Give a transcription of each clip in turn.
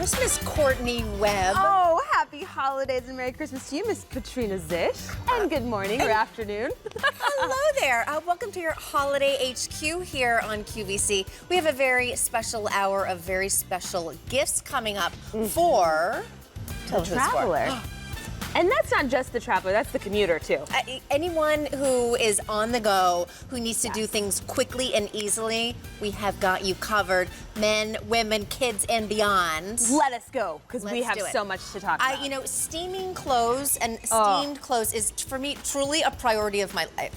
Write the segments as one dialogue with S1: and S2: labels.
S1: Christmas, Courtney Webb.
S2: Oh, happy holidays and Merry Christmas to you, Miss Katrina Zish. And good morning or afternoon.
S1: Hello there. Welcome to your Holiday HQ here on QVC. We have a very special hour of very special gifts coming up for
S2: The traveler. And that's not just the traveler, that's the commuter too.
S1: Anyone who is on the go, who needs to do things quickly and easily, we have got you covered. Men, women, kids, and beyond.
S2: Let us go, because we
S1: Let's
S2: have
S1: do it.
S2: so much to talk about.
S1: You know, steaming clothes and steamed clothes is, for me, truly a priority of my life.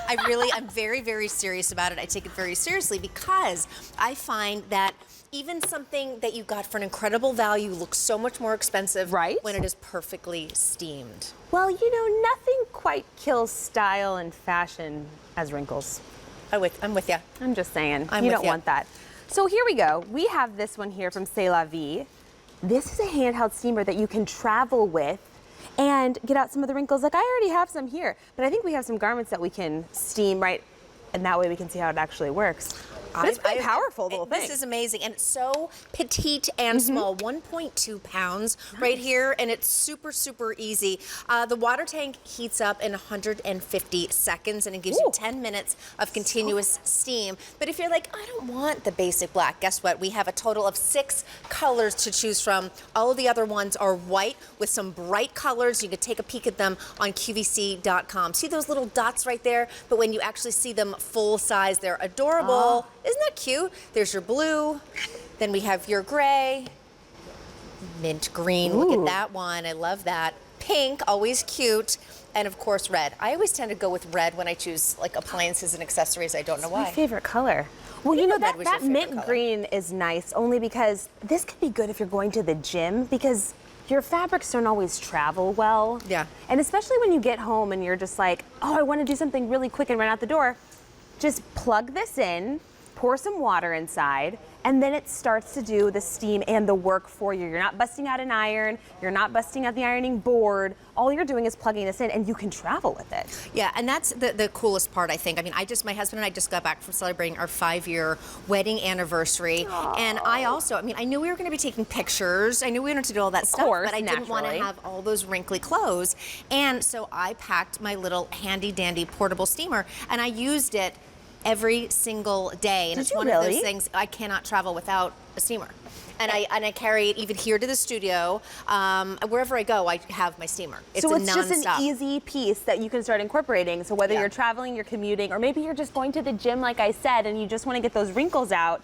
S1: I'm very, very serious about it. I take it very seriously because I find that even something that you got for an incredible value looks so much more expensive when it is perfectly steamed.
S2: Well, you know, nothing quite kills style and fashion as wrinkles.
S1: I'm with you.
S2: I'm just saying,
S1: I'm
S2: you
S1: with
S2: don't
S1: ya.
S2: want that. So here we go. We have this one here from C'est La Vie. This is a handheld steamer that you can travel with and get out some of the wrinkles. Like I already have some here, but I think we have some garments that we can steam, right? And that way we can see how it actually works. But it's pretty powerful, little thing.
S1: This is amazing, and it's so petite and small, 1.2 pounds right here, and it's super, super easy. The water tank heats up in 150 seconds, and it gives you 10 minutes of continuous steam. But if you're like, I don't want the basic black, guess what? We have a total of 6 colors to choose from. All of the other ones are white with some bright colors. You can take a peek at them on QVC.com. See those little dots right there? But when you actually see them full size, they're adorable. Isn't that cute? There's your blue, then we have your gray, mint green, look at that one, I love that. Pink, always cute, and of course red. I always tend to go with red when I choose like appliances and accessories, I don't know why.
S2: My favorite color. Well, you know,
S1: red was your
S2: that
S1: favorite
S2: mint
S1: color.
S2: green is nice only because this could be good if you're going to the gym because your fabrics don't always travel well.
S1: Yeah.
S2: And especially when you get home and you're just like, oh, I want to do something really quick and run out the door. Just plug this in, pour some water inside, and then it starts to do the steam and the work for you. You're not busting out an iron, you're not busting out the ironing board. All you're doing is plugging this in and you can travel with it.
S1: Yeah, and that's the coolest part, I think. I mean, my husband and I just got back from celebrating our 5-year wedding anniversary. And I knew we were going to be taking pictures. I knew we wanted to do all that stuff, but I didn't want to have all those wrinkly clothes. And so I packed my little handy dandy portable steamer and I used it every single day, and it's one of those things I cannot travel without a steamer. And I carry it even here to the studio. Wherever I go, I have my steamer. It's
S2: just an easy piece that you can start incorporating. So whether you're traveling, you're commuting, or maybe you're just going to the gym, like I said, and you just want to get those wrinkles out,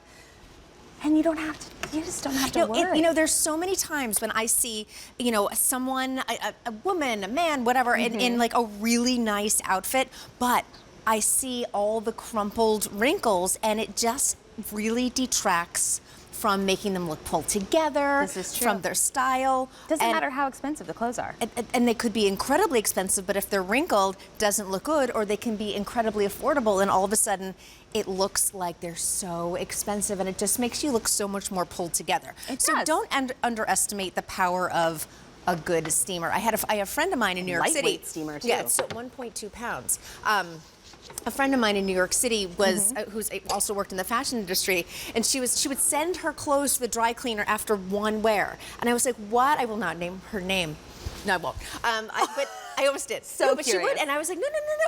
S2: and you just don't have to worry.
S1: You know, there's so many times when I see, you know, someone, a woman, a man, whatever, in like a really nice outfit, but I see all the crumpled wrinkles and it just really detracts from making them look pulled together, from their style.
S2: Doesn't matter how expensive the clothes are.
S1: And they could be incredibly expensive, but if they're wrinkled, doesn't look good, or they can be incredibly affordable and all of a sudden it looks like they're so expensive and it just makes you look so much more pulled together. So don't underestimate the power of a good steamer. I have a friend of mine in New York City.
S2: Lightweight steamer too.
S1: Yeah, it's 1.2 pounds. A friend of mine in New York City was who's also worked in the fashion industry, and she would send her clothes to the dry cleaner after one wear, and I was like, "What?" I will not name her name. No, I won't. But I almost did.
S2: But
S1: she would, and I was like, "No!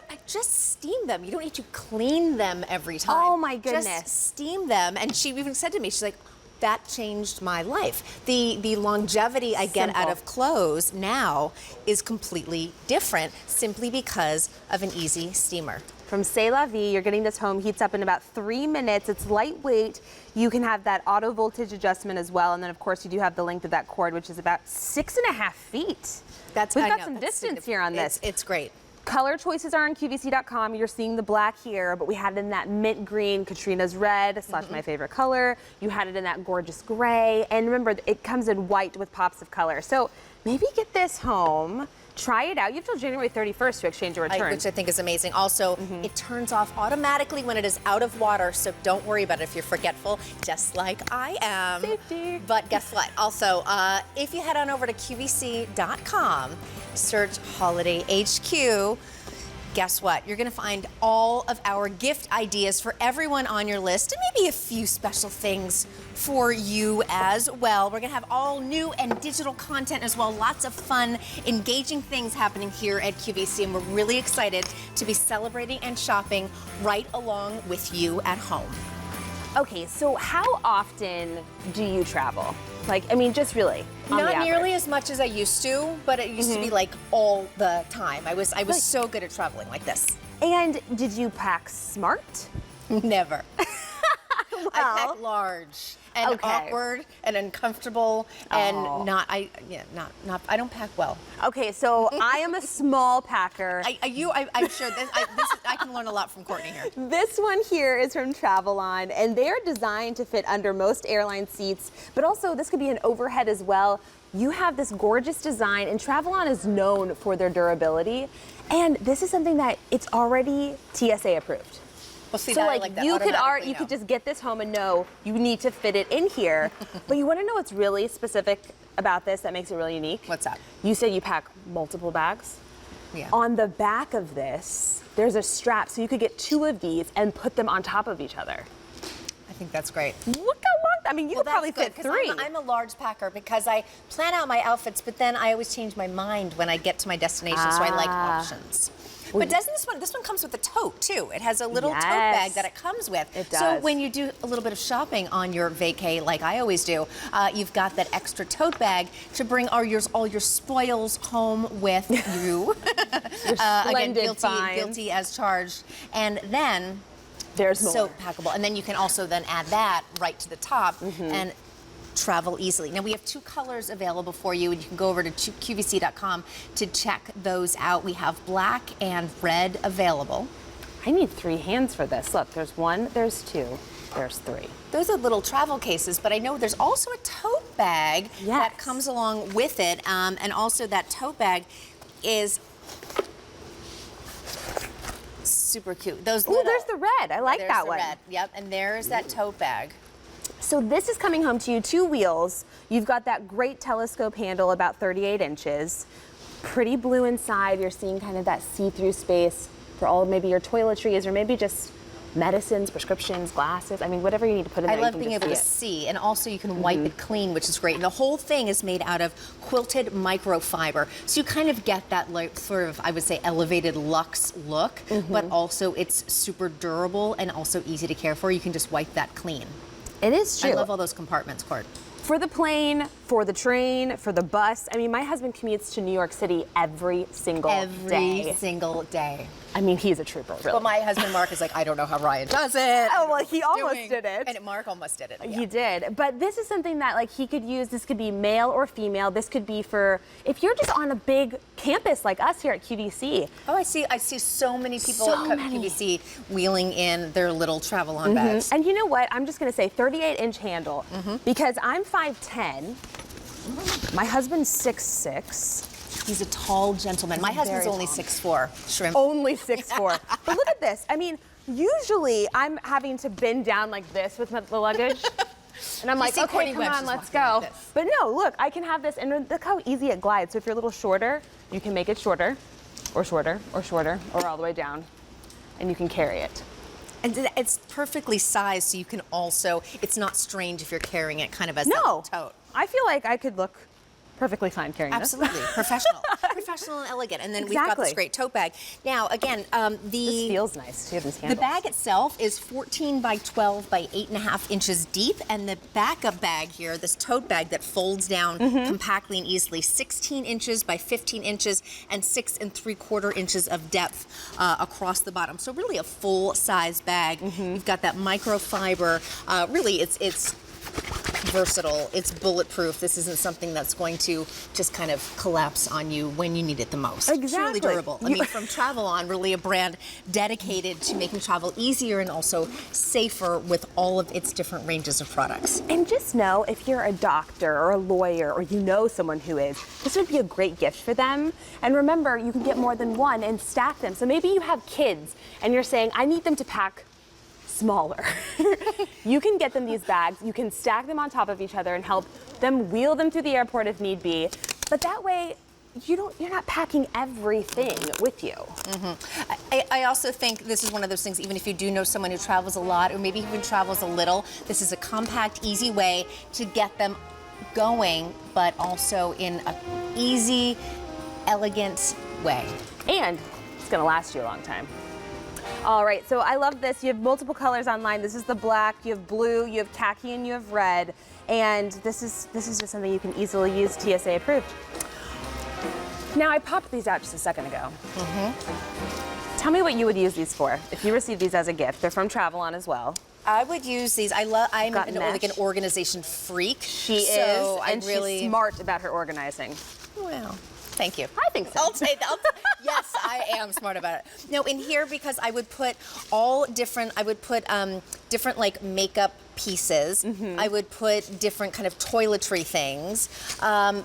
S1: I just steam them. You don't need to clean them every time.
S2: Oh my goodness!
S1: Just steam them." And she even said to me, "She's like, that changed my life. The longevity I get out of clothes now is completely different simply because of an easy steamer."
S2: From C'est La Vie, you're getting this home, heats up in about 3 minutes. It's lightweight. You can have that auto voltage adjustment as well. And then of course you do have the length of that cord, which is about 6.5 feet. We've got some distance here on this.
S1: It's great.
S2: Color choices are on QVC.com. You're seeing the black here, but we had it in that mint green, Katrina's red, / my favorite color. You had it in that gorgeous gray. And remember, it comes in white with pops of color. So maybe get this home. Try it out. You have till January 31st to exchange or return.
S1: Which I think is amazing. Also, it turns off automatically when it is out of water, so don't worry about it if you're forgetful, just like I am.
S2: Safety.
S1: But guess what? Also, if you head on over to QVC.com, search Holiday HQ, guess what? You're gonna find all of our gift ideas for everyone on your list and maybe a few special things for you as well. We're gonna have all new and digital content as well. Lots of fun, engaging things happening here at QVC, and we're really excited to be celebrating and shopping right along with you at home.
S2: Okay, so how often do you travel? Like, I mean, just really.
S1: Not nearly as much as I used to, but it used to be like all the time. I was so good at traveling like this.
S2: And did you pack smart?
S1: Never. I pack large and
S2: Okay.
S1: awkward and uncomfortable and I don't pack well.
S2: Okay, so I am a small packer.
S1: I'm sure I can learn a lot from Courtney here.
S2: This one here is from Travelon, and they're designed to fit under most airline seats, but also this could be an overhead as well. You have this gorgeous design, and Travelon is known for their durability, and this is something that it's already TSA approved.
S1: Well, see,
S2: So
S1: that I
S2: like
S1: like that
S2: you
S1: automatically
S2: could
S1: now.
S2: just get this home and know you need to fit it in here. But you want to know what's really specific about this that makes it really unique?
S1: What's that?
S2: You said you pack multiple bags.
S1: Yeah.
S2: On the back of this, there's a strap, so you could get 2 of these and put them on top of each other.
S1: I think that's great.
S2: Look how long, I mean, you could
S1: That's
S2: probably
S1: good,
S2: fit
S1: 'cause
S2: 3.
S1: I'm a large packer because I plan out my outfits, but then I always change my mind when I get to my destination, so I like options. But doesn't this one comes with a tote too? It has a little tote bag that it comes with.
S2: It does.
S1: So when you do a little bit of shopping on your vacay, like I always do, you've got that extra tote bag to bring all your spoils home with you. Again, guilty as charged, and then
S2: there's more.
S1: so packable. And then you can also then add that right to the top and travel easily. Now we have 2 colors available for you, and you can go over to QVC.com to check those out. We have black and red available.
S2: I need 3 hands for this. Look, there's 1, there's 2, there's 3.
S1: Those are little travel cases, but I know there's also a tote bag that comes along with it, and also that tote bag is super cute. Those
S2: Oh, there's the red. I like
S1: there's
S2: that
S1: the
S2: one.
S1: red. Yep, and there's that tote bag.
S2: So this is coming home to you, 2 wheels. You've got that great telescope handle, about 38 inches. Pretty blue inside. You're seeing kind of that see-through space for all of maybe your toiletries or maybe just medicines, prescriptions, glasses. I mean, whatever you need to put in there.
S1: I love being able to see, and also you can wipe it clean, which is great. And the whole thing is made out of quilted microfiber, so you kind of get that like sort of, I would say, elevated luxe look, but also it's super durable and also easy to care for. You can just wipe that clean.
S2: It is true.
S1: I love all those compartments, Court.
S2: For the plane, for the train, for the bus. I mean, my husband commutes to New York City every single day.
S1: Every single day.
S2: I mean, he's a trooper, really.
S1: Well, my husband Mark is like, I don't know how Ryan does it.
S2: Oh, well, he almost did it.
S1: And Mark almost did it.
S2: He did. But this is something that like he could use. This could be male or female. This could be for if you're just on a big campus like us here at QVC.
S1: Oh, I see so many people at QVC wheeling in their little travel-on bags.
S2: And you know what? I'm just going to say 38-inch handle because I'm 5'10". My husband's 6'6".
S1: He's a tall gentleman. My husband's only 6'4". Shrimp.
S2: Only 6'4". But look at this. I mean, usually I'm having to bend down like this with the luggage. And I'm like,
S1: see
S2: okay,
S1: Courtney
S2: come
S1: Webb,
S2: on,
S1: she's
S2: let's
S1: walking
S2: go.
S1: like this.
S2: But no, look, I can have this, and look how easy it glides. So if you're a little shorter, you can make it shorter, or shorter, or shorter, or all the way down, and you can carry it.
S1: And it's perfectly sized, so you can also, it's not strange if you're carrying it kind of as a tote.
S2: I feel like I could look perfectly fine carrying this.
S1: Absolutely, professional and elegant. And then we've got this great tote bag. Now, again,
S2: This feels nice too, these handles.
S1: the bag itself is 14 by 12 by 8.5 inches deep, and the backup bag here, this tote bag that folds down compactly and easily, 16 inches by 15 inches and 6 3/4 inches of depth across the bottom. So really a full-size bag. You've got that microfiber. Really, it's versatile. It's bulletproof. This isn't something that's going to just kind of collapse on you when you need it the most.
S2: Exactly.
S1: It's really durable. I mean, from Travelon, really a brand dedicated to making travel easier and also safer with all of its different ranges of products.
S2: And just know, if you're a doctor or a lawyer or you know someone who is, this would be a great gift for them. And remember, you can get more than one and stack them. So maybe you have kids and you're saying, I need them to pack smaller. You can get them these bags. You can stack them on top of each other and help them wheel them through the airport if need be. But that way, you're not packing everything with you.
S1: I also think this is one of those things, even if you do know someone who travels a lot or maybe even travels a little, this is a compact, easy way to get them going, but also in an easy, elegant way.
S2: And it's gonna last you a long time. All right, so I love this. You have multiple colors online. This is the black, you have blue, you have khaki, and you have red. And this is just something you can easily use, TSA approved. Now, I popped these out just a second ago. Tell me what you would use these for if you received these as a gift. They're from Travel On as well.
S1: I would use these. I'm like an organization freak.
S2: She is, and she's smart about her organizing.
S1: Well, thank you.
S2: I think so.
S1: I'll say that. Yes, I am smart about it. No, in here, because I would put all different, different like makeup pieces. I would put different kind of toiletry things.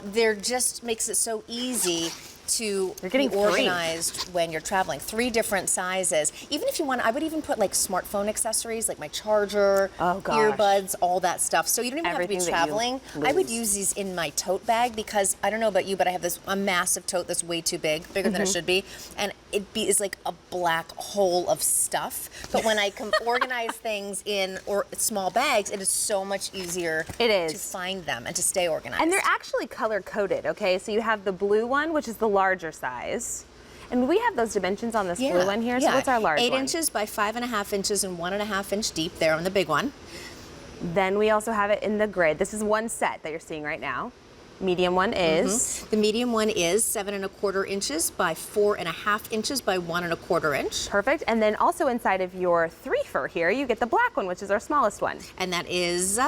S1: There just makes it so easy to be organized when you're traveling. 3 different sizes. Even if you want, I would even put like smartphone accessories, like my charger, earbuds, all that stuff. So you don't even have to be traveling. I would use these in my tote bag because I don't know about you, but I have a massive tote that's way too big, bigger than it should be, and is like a black hole of stuff. But when I can organize things in small bags, it is so much easier to find them and to stay organized.
S2: And they're actually color coded, okay? So you have the blue one, which is the larger size. And we have those dimensions on this blue one here. So what's our large
S1: 8
S2: one?
S1: 8 inches by 5.5 inches and 1.5 inch deep there on the big one.
S2: Then we also have it in the grid. This is one set that you're seeing right now. Medium one is?
S1: The medium one is 7.25 inches by 4.5 inches by 1.25 inch.
S2: Perfect. And then also inside of your 3-fer here, you get the black one, which is our smallest one.
S1: And that is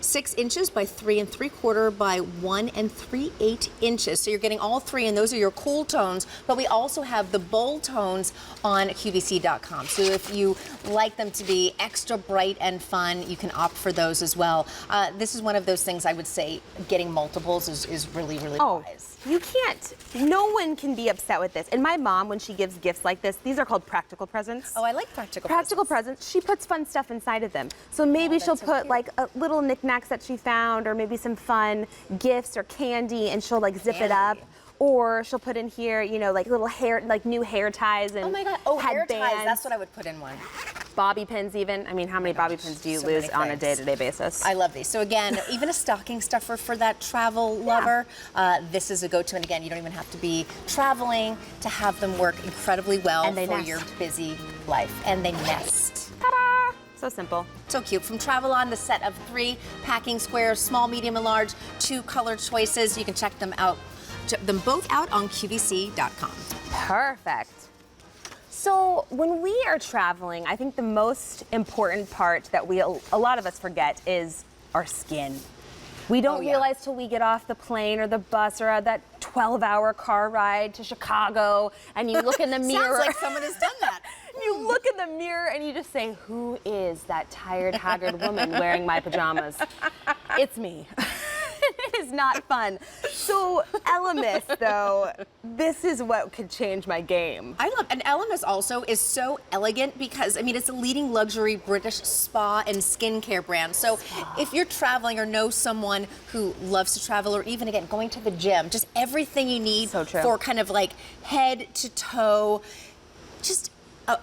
S1: 6 inches by 3.75 by 1 3/8 inches. So you're getting all 3, and those are your cool tones. But we also have the bold tones on QVC.com. So if you like them to be extra bright and fun, you can opt for those as well. This is one of those things I would say getting multiples is really, really wise.
S2: You can't, no one can be upset with this. And my mom, when she gives gifts like this, these are called practical presents.
S1: Oh, I like practical
S2: presents. She puts fun stuff inside of them. So maybe she'll put like a little knickknacks that she found, or maybe some fun gifts or candy, and she'll like zip it up. Or she'll put in here, you know, like little hair, like new hair ties and
S1: hair ties. That's what I would put in one.
S2: Bobby pins even. I mean, how many bobby pins do you lose on a day-to-day basis?
S1: I love these. So again, even a stocking stuffer for that travel lover, this is a go-to. And again, you don't even have to be traveling to have them work incredibly well for your busy life. And they nest.
S2: Ta-da! So simple.
S1: So cute. From Travel On, the set of 3 packing squares, small, medium, and large, 2 color choices. You can check them both out on QVC.com.
S2: Perfect. So when we are traveling, I think the most important part that a lot of us forget is our skin. We don't realize till we get off the plane or the bus or that 12-hour car ride to Chicago, and you look in the mirror.
S1: Sounds like someone has done that.
S2: You look in the mirror and you just say, who is that tired, haggard woman wearing my pajamas? It's me. It is not fun. So LMS, though, this is what could change my game.
S1: And LMS also is so elegant because, I mean, it's a leading luxury British spa and skincare brand. So if you're traveling or know someone who loves to travel, or even, again, going to the gym, just everything you need for kind of like head to toe, just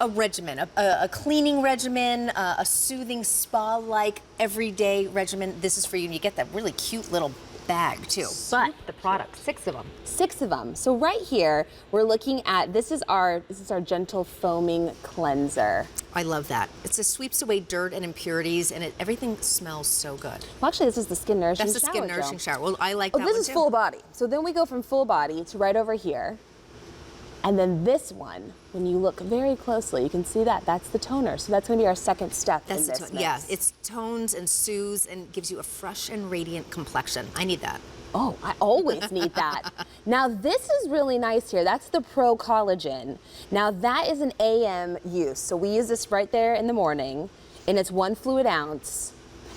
S1: a regimen, a cleaning regimen, a soothing spa-like everyday regimen. This is for you, and you get that really cute little bag too.
S2: But the product, 6 of them. 6 of them. So right here, we're looking at, this is our gentle foaming cleanser.
S1: I love that. It sweeps away dirt and impurities, and everything smells so good.
S2: Well, actually, this is the skin nourishing shower.
S1: That's the skin nourishing shower. Well, I like that one too.
S2: This is full body. So then we go from full body to right over here. And then this one, when you look very closely, you can see that's the toner. So that's going to be our second step in this mix.
S1: Yeah, it tones and soothes and gives you a fresh and radiant complexion. I need that.
S2: Oh, I always need that. Now this is really nice here. That's the Pro Collagen. Now that is an AM use. So we use this right there in the morning, and it's 1 fluid ounce.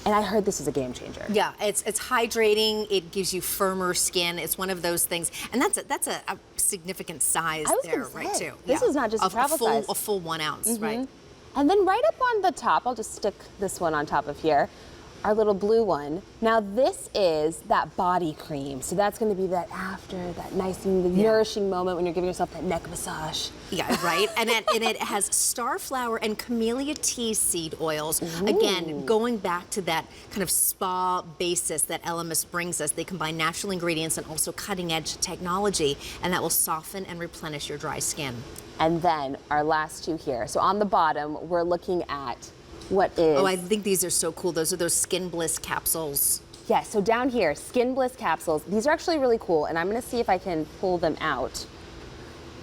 S2: And I heard this is a game changer.
S1: Yeah, it's hydrating. It gives you firmer skin. It's one of those things, and that's a significant size there, right? Too.
S2: This is not just a travel size.
S1: A full 1 ounce, right?
S2: And then right up on the top, I'll just stick this one on top of here, our little blue one. Now this is that body cream. So that's gonna be that after, that nice nourishing moment when you're giving yourself that neck massage.
S1: Yeah, right. And it has starflower and camellia tea seed oils. Again, going back to that kind of spa basis that LMS brings us, they combine natural ingredients and also cutting edge technology, and that will soften and replenish your dry skin.
S2: And then our last two here. So on the bottom, we're looking at what is...
S1: Oh, I think these are so cool. Those are those Skin Bliss capsules.
S2: Yeah, so down here, Skin Bliss capsules. These are actually really cool, and I'm gonna see if I can pull them out.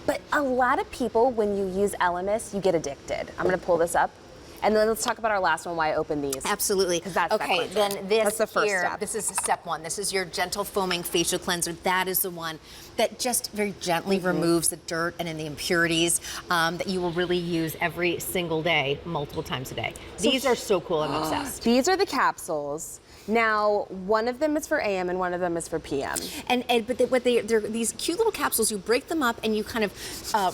S2: But a lot of people, when you use LMS, you get addicted. I'm gonna pull this up. And then let's talk about our last one, why I opened these.
S1: Absolutely.
S2: That's
S1: okay, then this
S2: that's the first
S1: here,
S2: step.
S1: this is step one. This is your gentle foaming facial cleanser. That is the one that just very gently removes the dirt and the impurities that you will really use every single day, multiple times a day. These are so cool, I'm obsessed.
S2: These are the capsules. Now, one of them is for AM and one of them is for PM.
S1: But they're these cute little capsules. You break them up and you kind of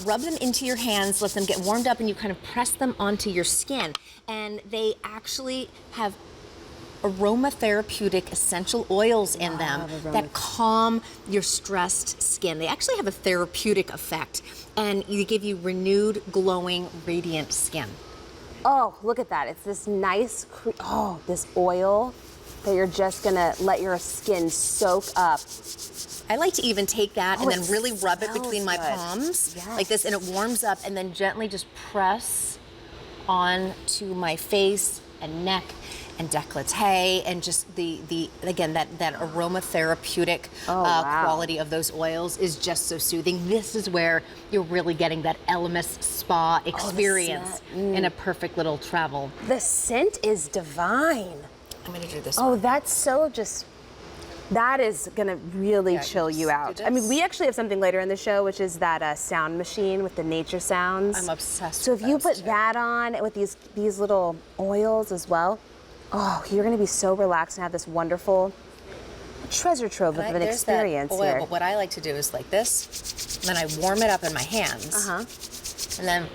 S1: rub them into your hands, let them get warmed up, and you kind of press them onto your skin. And they actually have aromatherapeutic essential oils in them that calm your stressed skin. They actually have a therapeutic effect, and they give you renewed, glowing, radiant skin.
S2: Oh, look at that. It's this nice, this oil that you're just gonna let your skin soak up.
S1: I like to even take that and then really rub it between my palms like this, and it warms up, and then gently just press onto my face and neck and décolleté, and just again that aromatherapeutic quality of those oils is just so soothing. This is where you're really getting that LMS spa experience in a perfect little travel.
S2: The scent is divine.
S1: I'm gonna do this.
S2: Oh, that's so that is gonna really chill you out. I mean, we actually have something later in the show, which is that sound machine with the nature sounds.
S1: I'm obsessed
S2: So
S1: with
S2: if you
S1: those
S2: put that on with these little oils as well, oh, you're gonna be so relaxed and have this wonderful treasure trove of an experience
S1: oil,
S2: here.
S1: But what I like to do is like this, and then I warm it up in my hands, and then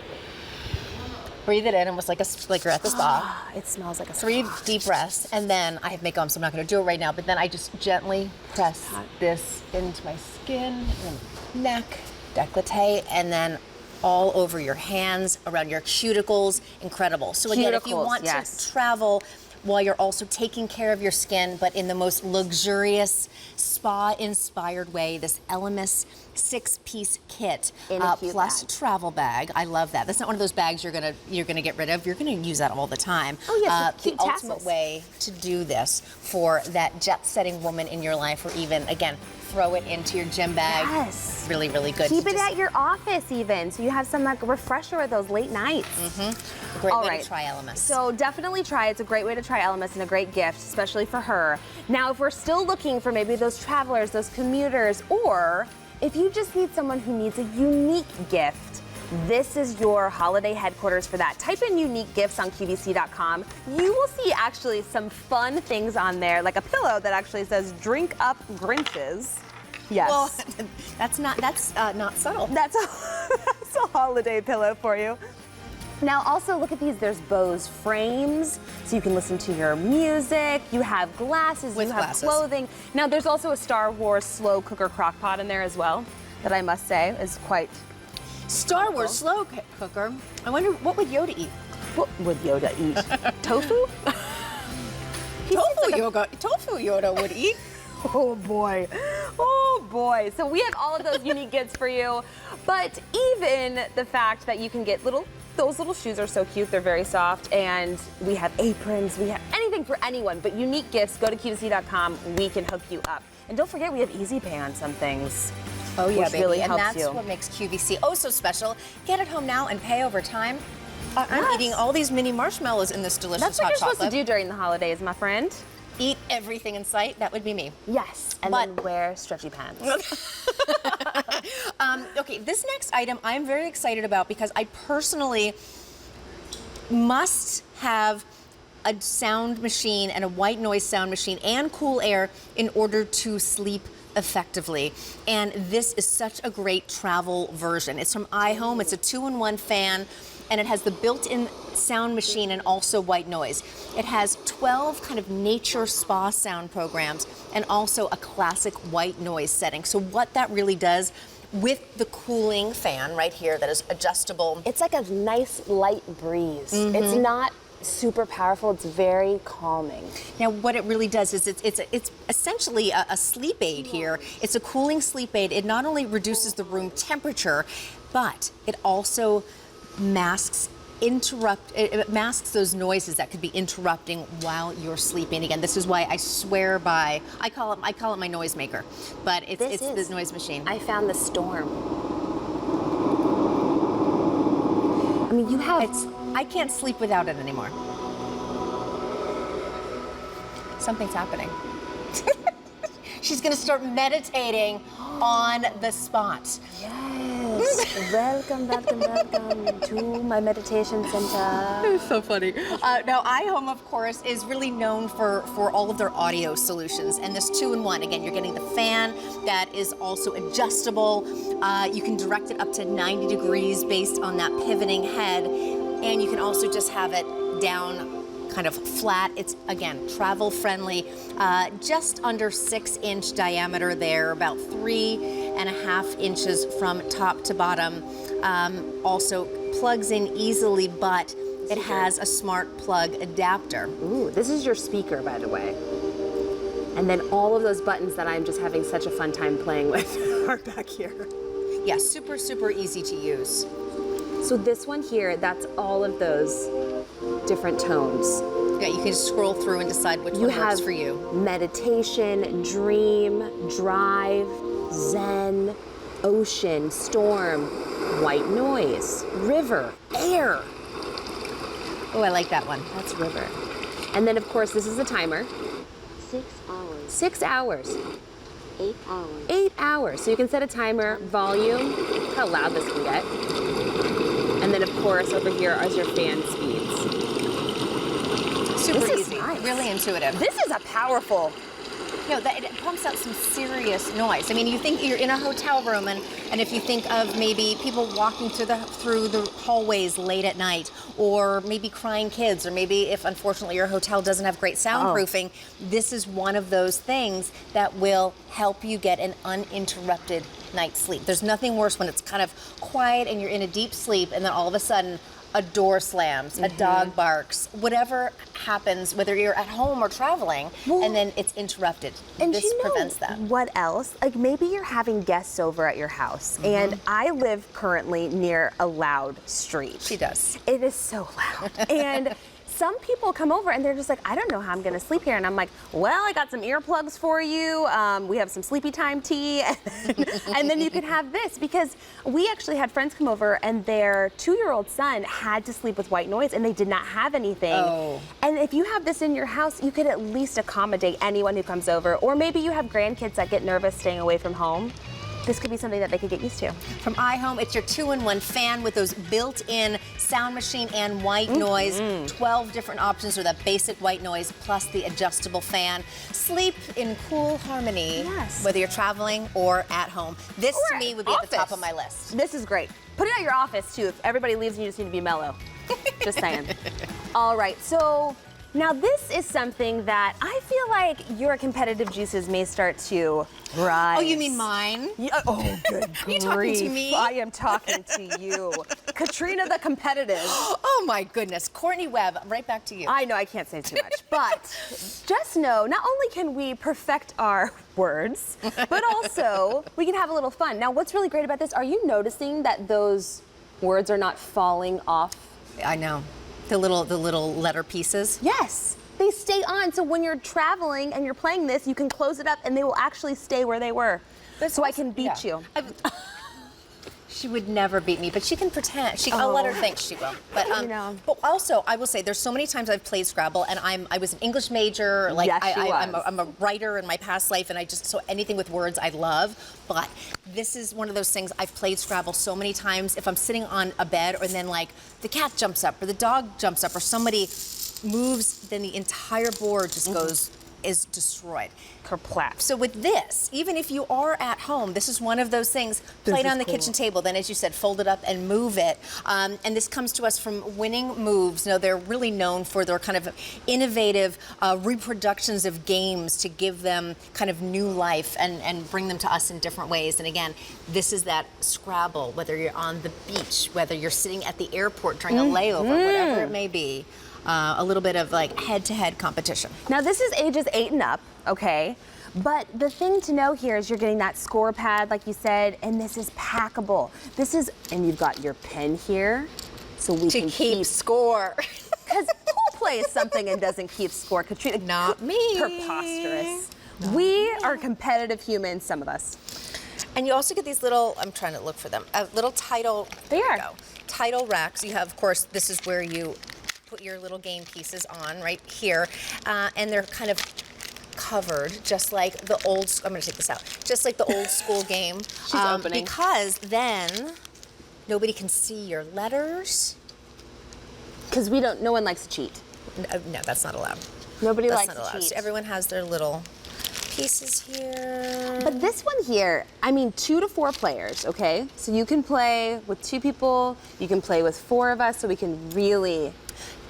S1: breathe it in, almost like you're at the spa.
S2: It smells like a
S1: 3 deep breaths, and then I have makeup on, so I'm not going to do it right now, but then I just gently press this into my skin, and neck, décolleté, and then all over your hands, around your cuticles. Incredible. So again, if you want to travel while you're also taking care of your skin, but in the most luxurious, spa-inspired way, this LMS 6-piece kit plus travel bag. I love that. That's not one of those bags you're gonna get rid of. You're gonna use that all the time.
S2: Oh yeah,
S1: the ultimate way to do this for that jet-setting woman in your life, or even again, throw it into your gym bag.
S2: Yes.
S1: Really, really good.
S2: Keep it at your office even, so you have some like refresher with those late nights.
S1: Great way to try LMS.
S2: So definitely try. It's a great way to try LMS and a great gift, especially for her. Now, if we're still looking for maybe those travelers, those commuters, or if you just need someone who needs a unique gift, this is your holiday headquarters for that. Type in unique gifts on QVC.com. You will see actually some fun things on there, like a pillow that actually says "Drink Up Grinches." Yes.
S1: Well, that's not subtle.
S2: That's a holiday pillow for you. Now also look at these, there's Bose frames, so you can listen to your music, you have glasses, you have clothing. Now there's also a Star Wars slow cooker crock pot in there as well, that I must say is quite
S1: Star Wars slow cooker. I wonder, what would Yoda eat?
S2: What would Yoda eat? Tofu?
S1: Tofu Yoda would eat.
S2: Oh boy. Oh boy. So we have all of those unique gifts for you, but even the fact that you can get those little shoes are so cute, they're very soft, and we have aprons, we have anything for anyone, but unique gifts, go to QVC.com, we can hook you up. And don't forget, we have Easy Pay on some things.
S1: Oh yeah,
S2: which
S1: baby,
S2: really
S1: and
S2: helps
S1: that's
S2: you.
S1: what makes QVC oh so special. Get it home now and pay over time. I'm eating all these mini marshmallows in this delicious
S2: That's what
S1: hot
S2: you're
S1: chocolate.
S2: supposed to do during the holidays, my friend.
S1: Eat everything in sight. That would be me.
S2: Yes, and then wear stretchy pants.
S1: Okay, this next item I'm very excited about because I personally must have a sound machine and a white noise sound machine and cool air in order to sleep effectively. And this is such a great travel version. It's from iHome. It's a 2-in-1 fan, and it has the built-in sound machine and also white noise. It has 12 kind of nature spa sound programs and also a classic white noise setting. So what that really does with the cooling fan right here that is adjustable.
S2: It's like a nice light breeze. It's not super powerful, it's very calming.
S1: Now what it really does is it's essentially a sleep aid here. It's a cooling sleep aid. It not only reduces the room temperature, but it also masks those noises that could be interrupting while you're sleeping. Again, this is why I swear by, I call it my noisemaker, but it's the noise machine.
S2: I found the storm. I mean, you have...
S1: I can't sleep without it anymore. Something's happening. She's gonna start meditating on the spot.
S2: Yes. welcome to my meditation center.
S1: It's so funny. Now, iHome, of course, is really known for all of their audio solutions, and this 2-in-1. Again, you're getting the fan that is also adjustable. You can direct it up to 90 degrees based on that pivoting head, and you can also just have it down kind of flat. It's, again, travel friendly, just under 6-inch diameter there, about 3.5 inches from top to bottom. Also plugs in easily, but it has a smart plug adapter.
S2: Ooh, this is your speaker, by the way. And then all of those buttons that I'm just having such a fun time playing with are back here.
S1: Yeah, super, super easy to use.
S2: So this one here, that's all of those different tones.
S1: Yeah, you can just scroll through and decide which one works for you.
S2: Meditation, dream, drive, zen, ocean, storm, white noise, river, air.
S1: Oh, I like that one.
S2: That's river. And then, of course, this is a timer.
S3: 6 hours.
S2: 6 hours.
S3: 8 hours.
S2: 8 hours. So you can set a timer, volume, how loud this can get. And then, of course, over here is your fan speeds.
S1: Super
S2: This is
S1: easy,
S2: nice.
S1: really intuitive.
S2: This is a powerful.
S1: No, it pumps out some serious noise. I mean, you think you're in a hotel room, and if you think of maybe people walking through the hallways late at night, or maybe crying kids, or maybe if unfortunately your hotel doesn't have great soundproofing, this is one of those things that will help you get an uninterrupted night's sleep. There's nothing worse when it's kind of quiet and you're in a deep sleep, and then all of a sudden a door slams, a dog barks, whatever happens, whether you're at home or traveling, and then it's interrupted.
S2: And
S1: this prevents that.
S2: What else? Like maybe you're having guests over at your house, and I live currently near a loud street.
S1: She does.
S2: It is so loud. And some people come over and they're just like, I don't know how I'm gonna sleep here. And I'm like, well, I got some earplugs for you. We have some sleepy time tea. And then you can have this, because we actually had friends come over and their 2-year-old son had to sleep with white noise and they did not have anything.
S1: Oh.
S2: And if you have this in your house, you could at least accommodate anyone who comes over. Or maybe you have grandkids that get nervous staying away from home. This could be something that they could get used to.
S1: From iHome, it's your 2-in-1 fan with those built-in sound machine and white noise. 12 different options with that basic white noise plus the adjustable fan. Sleep in cool harmony, whether you're traveling or at home. This to me would be at the top of my list.
S2: This is great. Put it at your office too. If everybody leaves and you just need to be mellow. Just saying. All right, so now this is something that I feel like your competitive juices may start to rise.
S1: Oh, you mean mine?
S2: Yeah, oh, good
S1: You talking to me?
S2: I am talking to you. Katrina the competitive.
S1: Oh my goodness. Courtney Webb, right back to you.
S2: I know I can't say too much, but just know not only can we perfect our words, but also we can have a little fun. Now, what's really great about this, are you noticing that those words are not falling off?
S1: I know. The little letter pieces?
S2: Yes, they stay on. So when you're traveling and you're playing this, you can close it up and they will actually stay where they were. So I can beat you.
S1: She would never beat me, but she can pretend. I'll let her think she will. But but also, I will say, there's so many times I've played Scrabble, and I was an English major. Like
S2: Yes,
S1: I'm a writer in my past life, and so anything with words I love. But this is one of those things. I've played Scrabble so many times. If I'm sitting on a bed, or then like the cat jumps up, or the dog jumps up, or somebody moves, then the entire board just goes is destroyed.
S2: Kerplap.
S1: So with this, even if you are at home, this is one of those things, play it
S2: is
S1: on the
S2: cool.
S1: kitchen table, then as you said, fold it up and move it. And this comes to us from Winning Moves. You know, they're really known for their kind of innovative reproductions of games to give them kind of new life and bring them to us in different ways. And again, this is that Scrabble, whether you're on the beach, whether you're sitting at the airport during a layover, whatever it may be. A little bit of like head-to-head competition.
S2: Now this is ages 8 and up, okay? But the thing to know here is you're getting that score pad, like you said, and this is packable. And you've got your pen here, so we
S1: To
S2: can
S1: keep score.
S2: Because who plays something and doesn't keep score? Katrina,
S1: Not me.
S2: Preposterous. We are competitive humans, some of us.
S1: And you also get these little, I'm trying to look for them, little title,
S2: They
S1: there
S2: are.
S1: you go. Title racks. You have, of course, this is where you put your little game pieces on right here. And they're kind of covered, just like the old, I'm gonna take this out, just like the old school game.
S2: She's opening.
S1: Because then nobody can see your letters.
S2: Because no one likes to cheat.
S1: No, that's not allowed.
S2: Nobody
S1: That's
S2: likes
S1: not
S2: to
S1: allowed.
S2: cheat.
S1: So everyone has their little pieces here.
S2: But this one here, I mean, 2 to 4 players, okay? So you can play with 2 people, you can play with 4 of us, so we can really.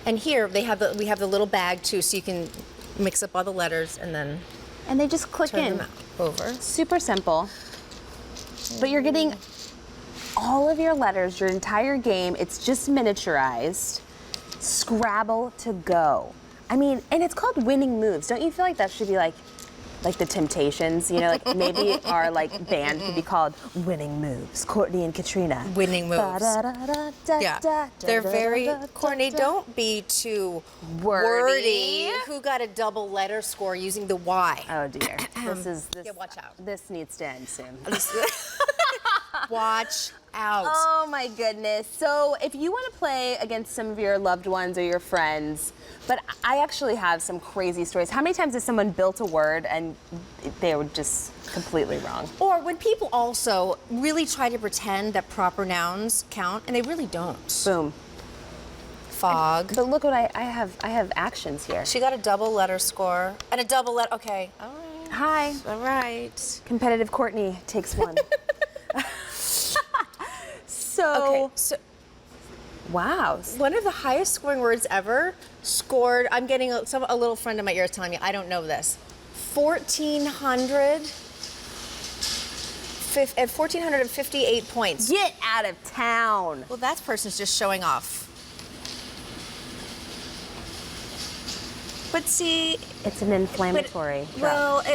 S1: And here we have the little bag too, so you can mix up all the letters and then
S2: And they just click
S1: turn
S2: in.
S1: them over.
S2: Super simple. But you're getting all of your letters, your entire game. It's just miniaturized. Scrabble to go. I mean, and it's called Winning Moves. Don't you feel like that should be like the Temptations? You know, like maybe our like band could be called Winning Moves. Courtney and Katrina.
S1: Winning Moves. Yeah, they're very, Courtney, don't be too wordy. Who got a double letter score using the Y?
S2: Oh dear. This
S1: Yeah, watch out.
S2: This needs to end soon.
S1: Watch out.
S2: Oh my goodness. So if you want to play against some of your loved ones or your friends, but I actually have some crazy stories. How many times has someone built a word and they were just completely wrong?
S1: Or when people also really try to pretend that proper nouns count, and they really don't.
S2: Boom.
S1: Fog.
S2: But look what I have actions here.
S1: She got a double letter score and a double letter. Okay. All right.
S2: Hi.
S1: All right.
S2: Competitive Courtney takes one.
S1: Okay. So
S2: Wow.
S1: one of the highest scoring words ever scored. I'm getting a little friend of my ear is telling me I don't know this. 1,458 points.
S2: Get out of town.
S1: Well, that person's just showing off. But see,
S2: It's an inflammatory drug.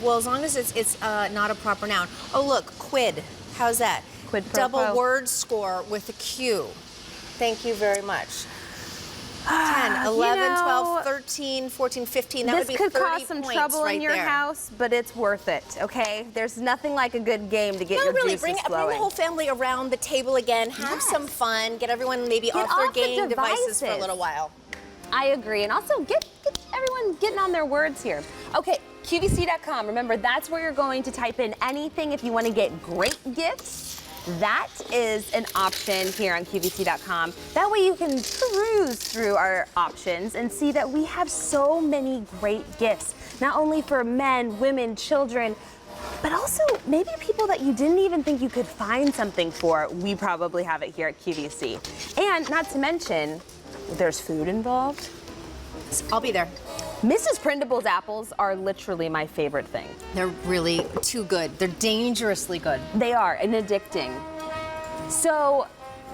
S1: well, as long as it's not a proper noun. Oh, look, quid. How's that?
S2: Quid pro
S1: Double
S2: quo.
S1: word score with a Q. Thank you very much. 10, 11, 12, 13, 14, 15. That
S2: This
S1: would be
S2: could
S1: 30
S2: cause some
S1: points
S2: trouble
S1: right
S2: in your
S1: there.
S2: house, but it's worth it, okay? There's nothing like a good game to get
S1: No,
S2: your
S1: really,
S2: juices
S1: bring the
S2: flowing.
S1: whole family around the table again. Have
S2: Yes.
S1: some fun. Get everyone maybe off their
S2: off the
S1: game devices for a
S2: devices.
S1: little while.
S2: I agree, and also get everyone getting on their words here. Okay, QVC.com. Remember, that's where you're going to type in anything if you want to get great gifts. That is an option here on QVC.com. That way you can peruse through our options and see that we have so many great gifts, not only for men, women, children, but also maybe people that you didn't even think you could find something for. We probably have it here at QVC. And not to mention, there's food involved.
S1: I'll be there.
S2: Mrs. Prindable's apples are literally my favorite thing.
S1: They're really too good. They're dangerously good.
S2: They are, and addicting. So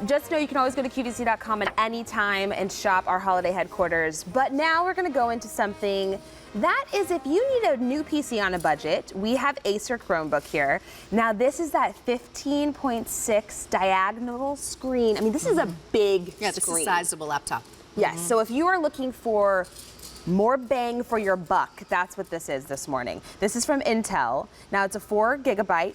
S2: just know you can always go to QVC.com at any time and shop our holiday headquarters. But now we're gonna go into something that is if you need a new PC on a budget, we have Acer Chromebook here. Now this is that 15.6 diagonal screen. I mean, this is a big
S1: Yeah, this is a
S2: screen.
S1: sizable laptop.
S2: Yes, so if you are looking for more bang for your buck, that's what this is this morning. This is from Intel. Now it's a 4 gigabyte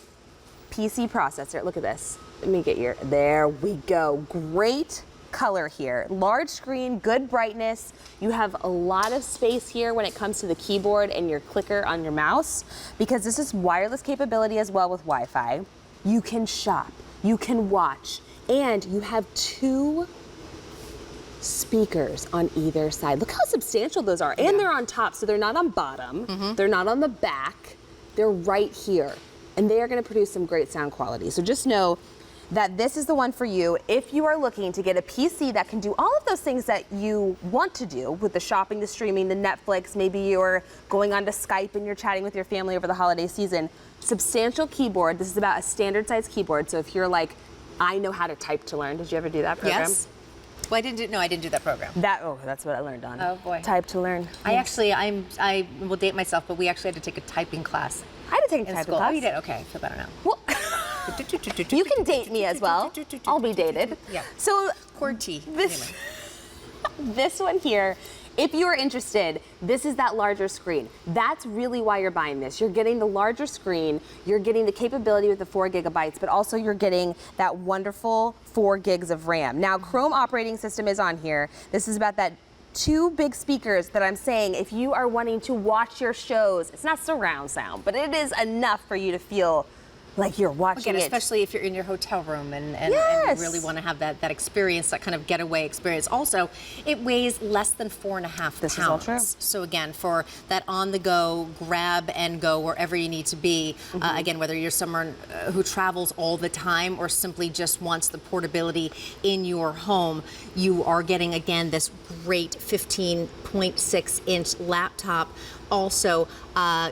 S2: PC processor. Look at this. Let me get there we go. Great color here. Large screen, good brightness. You have a lot of space here when it comes to the keyboard and your clicker on your mouse, because this is wireless capability as well with Wi-Fi. You can shop, you can watch, and you have 2 speakers on either side. Look how substantial those are. And they're on top, so they're not on bottom. They're not on the back. They're right here. And they are gonna produce some great sound quality. So just know that this is the one for you if you are looking to get a PC that can do all of those things that you want to do with the shopping, the streaming, the Netflix. Maybe you're going onto Skype and you're chatting with your family over the holiday season. Substantial keyboard. This is about a standard size keyboard. So if you're like, I know how to type to learn. Did you ever do that program?
S1: Yes. Well, I didn't do that program.
S2: That's what I learned on.
S1: Oh boy.
S2: Type to learn.
S1: I will date myself, but we actually had to take a typing class.
S2: I had to take a
S1: in
S2: typing
S1: school.
S2: class.
S1: Oh, you did? Okay, I feel better now.
S2: Well, you can date me as well. I'll be dated.
S1: Yeah.
S2: So
S1: QWERTY.
S2: this, this one here, if you are interested, this is that larger screen. That's really why you're buying this. You're getting the larger screen, you're getting the capability with the 4 gigabytes, but also you're getting that wonderful 4 gigs of RAM. Now, Chrome operating system is on here. This is about that 2 big speakers that I'm saying if you are wanting to watch your shows, it's not surround sound, but it is enough for you to feel like you're watching
S1: Again,
S2: it.
S1: especially if you're in your hotel room and
S2: Yes.
S1: you really want to have that experience, that kind of getaway experience. Also, it weighs less than 4.5 pounds.
S2: This is all true.
S1: So again, for that on-the-go, grab and go wherever you need to be, again, whether you're someone who travels all the time or simply just wants the portability in your home, you are getting, again, this great 15.6-inch laptop. Also,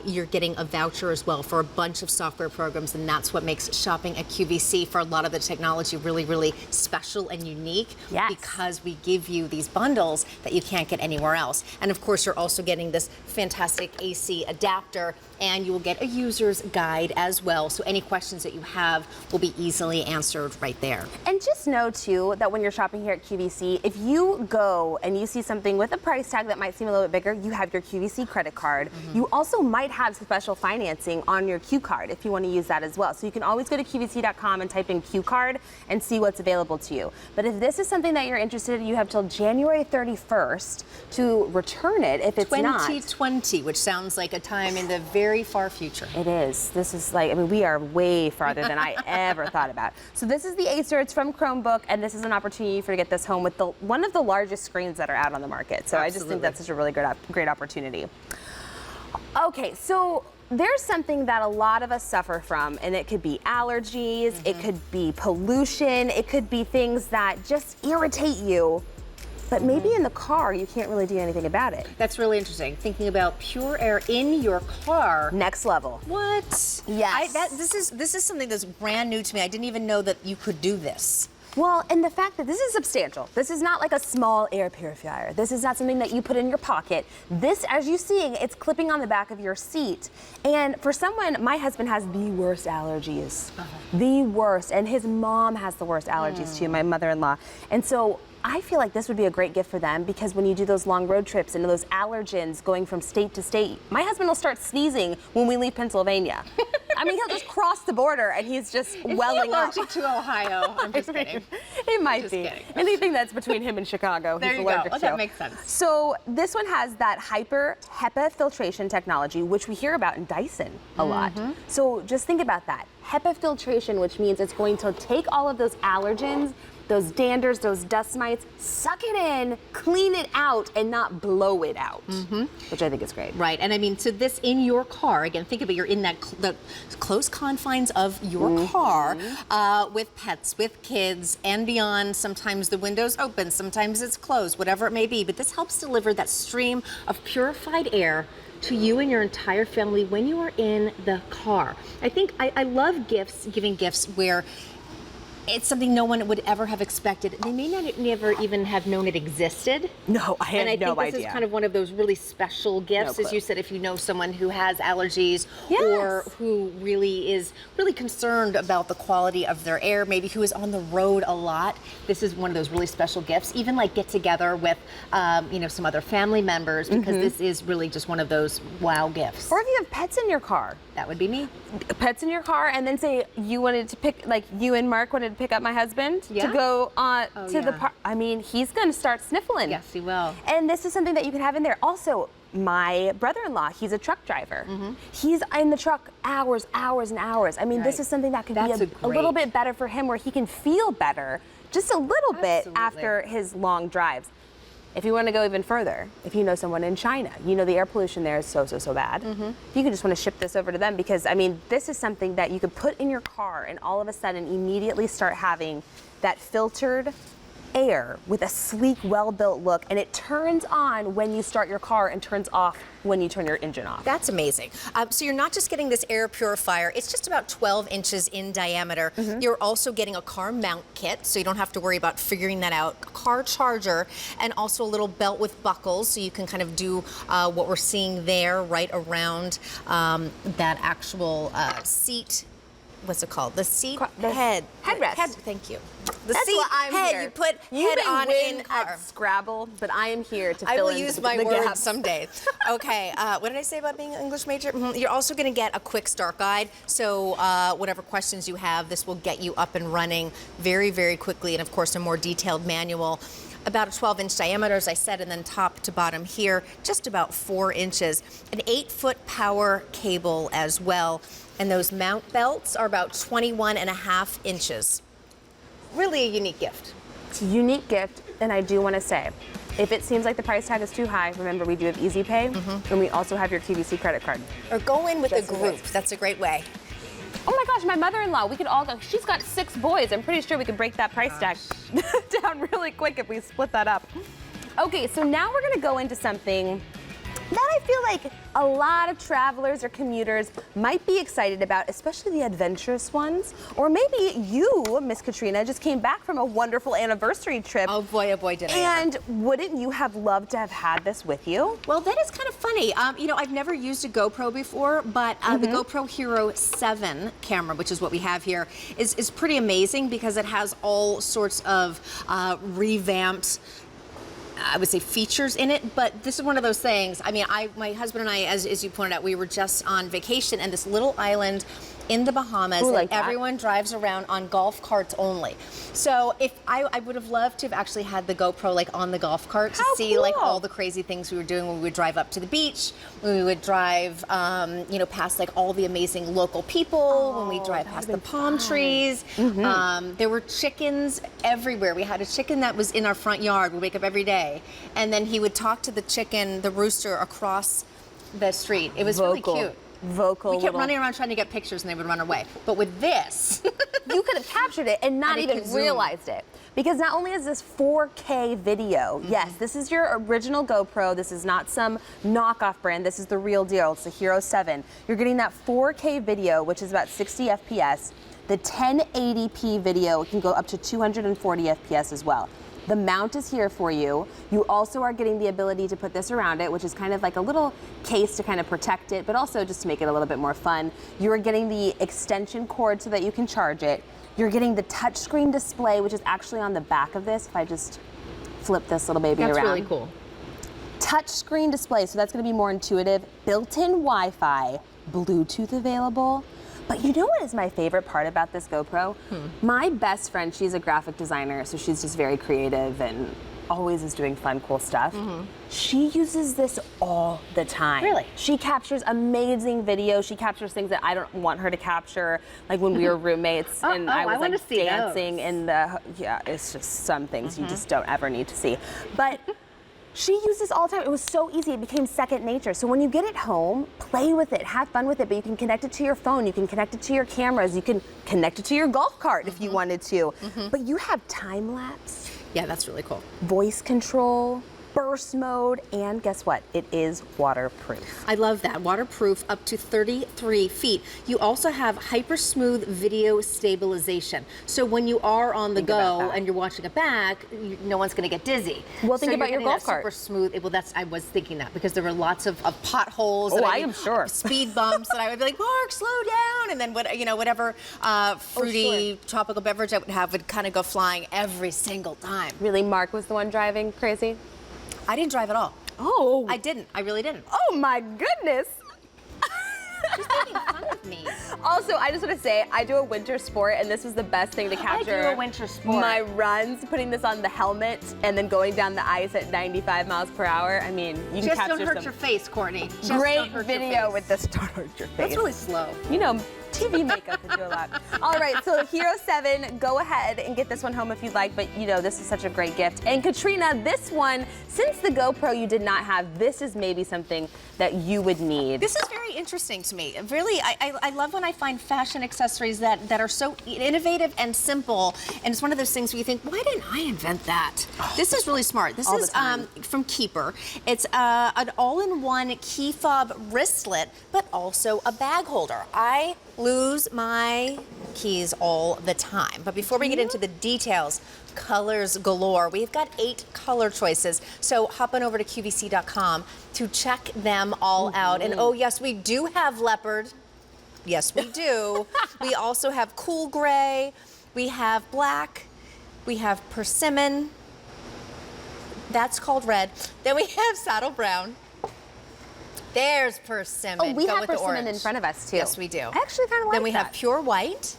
S1: you're getting a voucher as well for a bunch of software programs, and that's what makes shopping at QVC for a lot of the technology really, really special and unique.
S2: Yes.
S1: Because we give you these bundles that you can't get anywhere else. And of course, you're also getting this fantastic AC adapter, and you will get a user's guide as well. So any questions that you have will be easily answered right there.
S2: And just know too that when you're shopping here at QVC, if you go and you see something with a price tag that might seem a little bit bigger, you have your QVC credit card. You also might have special financing on your Q card if you want to use that as well. So you can always go to QVC.com and type in Q card and see what's available to you. But if this is something that you're interested in, you have till January 31st to return it if it's not.
S1: 2020, which sounds like a time in the very far future.
S2: It is. This is like, I mean, we are way farther than I ever thought about. So this is the Acer. It's from Chromebook, and this is an opportunity for you to get this home with one of the largest screens that are out on the market. So I just think that's such a really great opportunity. Okay, so there's something that a lot of us suffer from, and it could be allergies, it could be pollution, it could be things that just irritate you. But maybe in the car, you can't really do anything about it.
S1: That's really interesting. Thinking about pure air in your car.
S2: Next level.
S1: What?
S2: Yes.
S1: This is something that's brand new to me. I didn't even know that you could do this.
S2: Well, and the fact that this is substantial. This is not like a small air purifier. This is not something that you put in your pocket. This, as you're seeing, it's clipping on the back of your seat. And for someone, my husband has the worst allergies. The worst. And his mom has the worst allergies too, my mother-in-law. And so I feel like this would be a great gift for them because when you do those long road trips and those allergens going from state to state, my husband will start sneezing when we leave Pennsylvania. I mean, he'll just cross the border and he's just welling up.
S1: Allergic to Ohio. I'm just kidding.
S2: It might
S1: Just
S2: be.
S1: kidding.
S2: Anything that's between him and Chicago,
S1: There
S2: he's
S1: you go.
S2: allergic
S1: Oh,
S2: to.
S1: that makes sense.
S2: So this one has that hyper HEPA filtration technology, which we hear about in Dyson a lot. So just think about that. HEPA filtration, which means it's going to take all of those allergens, those danders, those dust mites, suck it in, clean it out, and not blow it out, which I think is great.
S1: Right, and I mean, so this in your car, again, think of it, you're in that the close confines of your car with pets, with kids, and beyond. Sometimes the window's open, sometimes it's closed, whatever it may be, but this helps deliver that stream of purified air to you and your entire family when you are in the car. I think I love gifts, giving gifts where it's something no one would ever have expected. They may not never even have known it existed.
S2: No, I had no idea.
S1: And I think this is kind of one of those really special gifts, as you said, if you know someone who has allergies or who really is really concerned about the quality of their air, maybe who is on the road a lot. This is one of those really special gifts. Even like get together with, some other family members, because this is really just one of those wow gifts.
S2: Or if you have pets in your car.
S1: That would be me.
S2: Pets in your car, and then say you wanted to pick, like you and Mark wanted to pick up my husband to go to the park. I mean, he's going to start sniffling.
S1: Yes, he will.
S2: And this is something that you can have in there. Also, my brother-in-law, he's a truck driver. He's in the truck hours and hours. I mean, this is something that could be a little bit better for him where he can feel better just a little bit after his long drives. If you want to go even further, if you know someone in China, you know the air pollution there is so bad. You could just want to ship this over to them because, I mean, this is something that you could put in your car and all of a sudden immediately start having that filtered air with a sleek, well-built look, and it turns on when you start your car and turns off when you turn your engine off.
S1: That's amazing. So you're not just getting this air purifier, it's just about 12 inches in diameter. You're also getting a car mount kit, so you don't have to worry about figuring that out. A car charger, and also a little belt with buckles, so you can kind of do what we're seeing there right around that actual seat. What's it called? The seat head.
S2: Headrest.
S1: Thank you. The
S2: That's
S1: seat
S2: what I'm
S1: head.
S2: here.
S1: You put
S2: You
S1: head
S2: may
S1: on
S2: win
S1: in car.
S2: at Scrabble, but I am here to
S1: I
S2: fill
S1: will
S2: in
S1: use
S2: the
S1: my
S2: gaps.
S1: words someday. Okay, what did I say about being an English major? You're also going to get a quick start guide. So whatever questions you have, this will get you up and running very, very quickly. And of course, a more detailed manual. About a 12-inch diameter, as I said, and then top to bottom here, just about 4 inches. An 8-foot power cable as well. And those mount belts are about 21.5 inches. Really a unique gift.
S2: It's a unique gift, and I do want to say, if it seems like the price tag is too high, remember we do have Easy Pay, and we also have your QVC credit card.
S1: Or go in with a
S2: That's
S1: group.
S2: okay.
S1: That's a great way.
S2: Oh my gosh, my mother-in-law, we could all go. She's got 6 boys. I'm pretty sure we could break that price tag down really quick if we split that up. Okay, so now we're gonna go into something that I feel like a lot of travelers or commuters might be excited about, especially the adventurous ones. Or maybe you, Miss Katrina, just came back from a wonderful anniversary trip.
S1: Oh boy, did I ever.
S2: And wouldn't you have loved to have had this with you?
S1: Well, that is kind of funny. You know, I've never used a GoPro before, but the GoPro Hero 7 camera, which is what we have here, is pretty amazing because it has all sorts of revamped, I would say, features in it, but this is one of those things. I mean, my husband and I, as you pointed out, we were just on vacation in this little island in the Bahamas,
S2: Ooh, like
S1: and
S2: that.
S1: everyone drives around on golf carts only. So if I would have loved to have actually had the GoPro like on the golf cart to
S2: How
S1: see like
S2: cool.
S1: all the crazy things we were doing when we would drive up to the beach, when we would drive, you know, past like all the amazing local people, when we drive past the palm trees. There were chickens everywhere. We had a chicken that was in our front yard. We'd wake up every day, and then he would talk to the chicken, the rooster, across the street. It was really cute.
S2: Vocal.
S1: We kept
S2: little-
S1: running around trying to get pictures and they would run away. But with this,
S2: You could have captured it and not
S1: And it
S2: even
S1: can zoom.
S2: realized it. Because not only is this 4K video, yes, this is your original GoPro. This is not some knockoff brand. This is the real deal. It's the Hero 7. You're getting that 4K video, which is about 60 FPS. The 1080p video can go up to 240 FPS as well. The mount is here for you. You also are getting the ability to put this around it, which is kind of like a little case to kind of protect it, but also just to make it a little bit more fun. You are getting the extension cord so that you can charge it. You're getting the touchscreen display, which is actually on the back of this. If I just flip this little baby around.
S1: that's really cool.
S2: Touchscreen display, so that's going to be more intuitive. Built-in Wi-Fi, Bluetooth available. But you know what is my favorite part about this GoPro? My best friend, she's a graphic designer, so she's just very creative and always is doing fun, cool stuff. She uses this all the time.
S1: Really?
S2: She captures amazing videos. She captures things that I don't want her to capture, like when we were roommates and I was
S1: wanna
S2: like
S1: see
S2: dancing in the, yeah, it's just some things you just don't ever need to see. But she used this all the time. It was so easy. It became second nature. So when you get it home, play with it, have fun with it, but you can connect it to your phone, you can connect it to your cameras, you can connect it to your golf cart if you wanted to. But you have time lapse,
S1: Yeah, that's really cool.
S2: voice control, burst mode, and guess what? It is waterproof.
S1: I love that. Waterproof up to 33 feet. You also have hyper smooth video stabilization. So when you are on the
S2: Think about
S1: go
S2: that.
S1: and you're watching it back, no one's going to get dizzy.
S2: Well, think
S1: So
S2: about
S1: you're
S2: your
S1: getting
S2: golf
S1: that
S2: cart.
S1: Super smooth. Well, I was thinking that because there were lots of potholes.
S2: Oh,
S1: and
S2: I am sure.
S1: Speed bumps, and I would be like, Mark, slow down. And then whatever fruity tropical beverage I would have would kind of go flying every single time.
S2: Really, Mark was the one driving crazy?
S1: I didn't drive at all.
S2: Oh.
S1: I didn't. I really didn't.
S2: Oh my goodness.
S1: She's making fun of me.
S2: Also, I just want to say, I do a winter sport, and this was the best thing to capture.
S1: do a winter sport.
S2: My runs, putting this on the helmet, and then going down the ice at 95 miles per hour. I mean, you can
S1: Just
S2: capture
S1: don't hurt
S2: some
S1: your face, Courtney. Just
S2: great
S1: don't hurt your
S2: video
S1: face.
S2: with this. Don't hurt your face.
S1: That's really slow.
S2: You know, TV makeup would do a lot. All right, so Hero 7, go ahead and get this one home if you'd like, but you know, this is such a great gift. And Katrina, this one, since the GoPro you did not have, this is maybe something that you would need.
S1: This is very interesting to me. Really, I love when I find fashion accessories that are so innovative and simple, and it's one of those things where you think, why didn't I invent that? This is really smart. This is from Keeper. It's an all-in-one key fob wristlet, but also a bag holder. I lose my keys all the time. But before we get into the details, colors galore. We've got 8 color choices. So hop on over to QVC.com to check them all out. And oh yes, we do have leopard. Yes, we do. We also have cool gray. We have black. We have persimmon. That's called red. Then we have saddle brown. There's persimmon.
S2: Oh, we
S1: Go
S2: have
S1: with the
S2: persimmon in
S1: orange.
S2: front of us too.
S1: Yes, we do.
S2: I actually kind of like
S1: Then we
S2: that.
S1: have pure white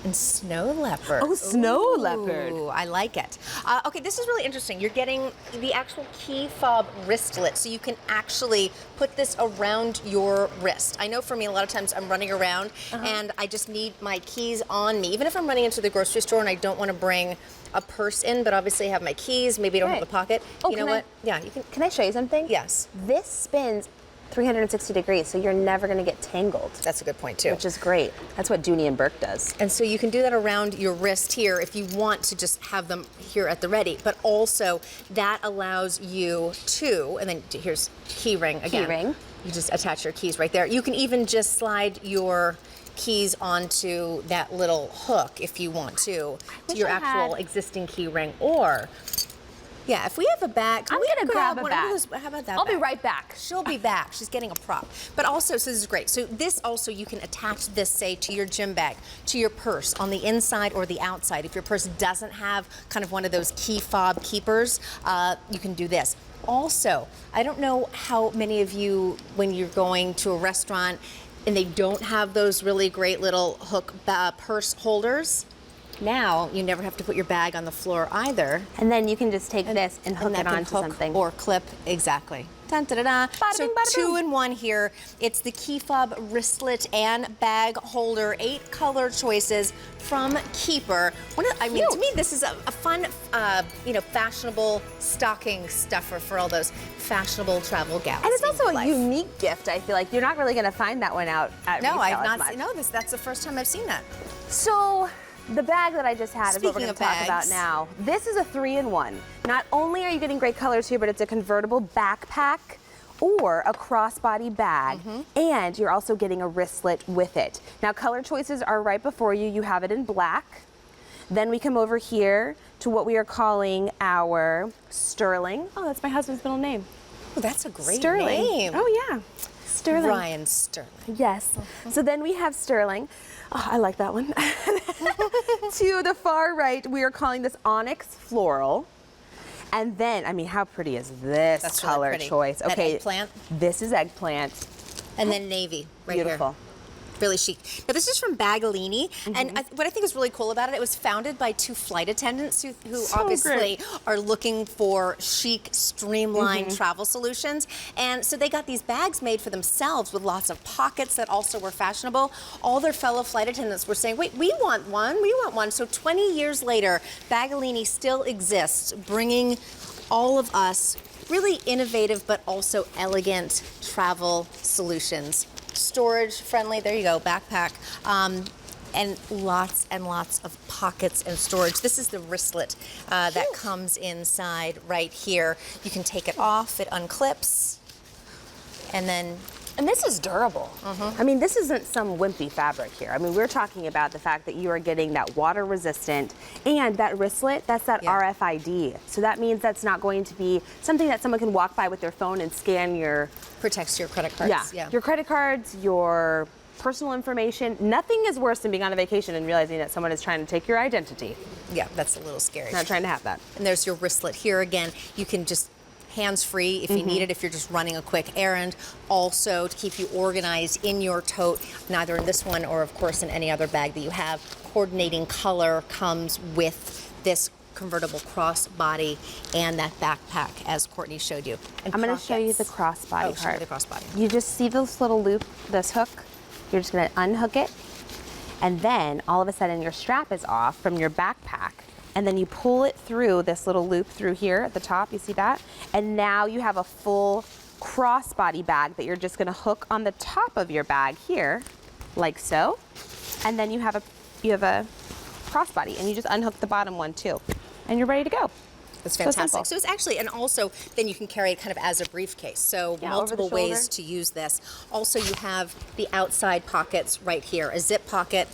S1: and snow leopard.
S2: Oh, snow leopard.
S1: Ooh, I like it. Okay, this is really interesting. You're getting the actual key fob wristlet, so you can actually put this around your wrist. I know for me, a lot of times I'm running around and I just need my keys on me. Even if I'm running into the grocery store and I don't want to bring a purse in, but obviously I have my keys, maybe I don't have a pocket.
S2: Oh,
S1: you know what? Yeah, you can.
S2: Can I show you something?
S1: Yes.
S2: This spins 360 degrees, so you're never gonna get tangled.
S1: That's a good point too.
S2: Which is great. That's what Dooney and Burke does.
S1: And so you can do that around your wrist here if you want to just have them here at the ready. But also that allows you to, and then here's key ring again.
S2: Key ring.
S1: You just attach your keys right there. You can even just slide your keys onto that little hook if you want to your actual existing key ring. Or yeah, if we have a bag,
S2: I'm gonna grab a
S1: one
S2: bag.
S1: of those, how about that?
S2: I'll be
S1: bag?
S2: right back.
S1: She'll be back. She's getting a prop. But also, so this is great. So this also, you can attach this, say, to your gym bag, to your purse, on the inside or the outside. If your purse doesn't have kind of one of those key fob keepers, you can do this. Also, I don't know how many of you, when you're going to a restaurant and they don't have those really great little hook purse holders, now you never have to put your bag on the floor either.
S2: And then you can just take this and hook it onto something.
S1: Or clip, exactly. Dun, da, da, da.
S2: Bada
S1: So
S2: bing, bada boom.
S1: 2 in 1 here. It's the key fob wristlet and bag holder, 8 color choices from Keeper. I mean, to me, this is a fun, fashionable stocking stuffer for all those fashionable travel gals.
S2: And it's also a
S1: life.
S2: unique gift, I feel like. You're not really gonna find that one out at
S1: No,
S2: retail
S1: I've
S2: as
S1: not
S2: much.
S1: seen. No, that's the first time I've seen that.
S2: So, the bag that I just had is what we're
S1: Speaking
S2: going
S1: of
S2: to talk about
S1: bags.
S2: now. This is a 3-in-1. Not only are you getting great colors here, but it's a convertible backpack or a crossbody bag, and you're also getting a wristlet with it. Now, color choices are right before you. You have it in black. Then we come over here to what we are calling our Sterling. Oh, that's my husband's middle name.
S1: Oh, that's a great
S2: Sterling.
S1: name.
S2: Oh, yeah. Sterling.
S1: Ryan Sterling.
S2: Yes. So then we have Sterling. Oh, I like that one. To the far right, we are calling this Onyx Floral. And then, I mean, how pretty is this
S1: That's really
S2: color
S1: pretty.
S2: choice?
S1: That
S2: Okay,
S1: eggplant.
S2: this is eggplant.
S1: And then navy right
S2: Beautiful.
S1: here. Really chic. Now this is from Baggalini, and what I think is really cool about it, it was founded by 2 flight attendants who
S2: So
S1: obviously
S2: great.
S1: are looking for chic, streamlined travel solutions. And so they got these bags made for themselves with lots of pockets that also were fashionable. All their fellow flight attendants were saying, wait, we want one, we want one. So 20 years later, Baggalini still exists, bringing all of us really innovative but also elegant travel solutions. Storage friendly, there you go, backpack, and lots of pockets and storage. This is the wristlet that comes inside right here. You can take it off, it unclips, and then
S2: And this is durable. I mean, this isn't some wimpy fabric here. I mean, we're talking about the fact that you are getting that water resistant, and that wristlet, that's that RFID. So that means that's not going to be something that someone can walk by with their phone and scan your...
S1: protects your credit cards.
S2: Yeah, your credit cards, your personal information. Nothing is worse than being on a vacation and realizing that someone is trying to take your identity.
S1: Yeah, that's a little scary.
S2: Not trying to have that.
S1: And there's your wristlet here again. You can just hands-free if you need it, if you're just running a quick errand. Also to keep you organized in your tote, neither in this one or of course in any other bag that you have. Coordinating color comes with this convertible crossbody and that backpack, as Courtney showed you. And
S2: I'm going to show you the
S1: pockets.
S2: crossbody
S1: Oh, show me
S2: part.
S1: the crossbody.
S2: You just see this little loop, this hook? You're just gonna unhook it, and then all of a sudden your strap is off from your backpack, and then you pull it through this little loop through here at the top, you see that? And now you have a full crossbody bag that you're just gonna hook on the top of your bag here, like so. And then you have a crossbody, and you just unhook the bottom one too, and you're ready to go.
S1: That's
S2: So
S1: fantastic.
S2: simple.
S1: So it's actually, and also then you can carry it kind of as a briefcase. So
S2: Yeah,
S1: multiple
S2: over the
S1: ways
S2: shoulder.
S1: to use this. Also, you have the outside pockets right here, a zip pocket,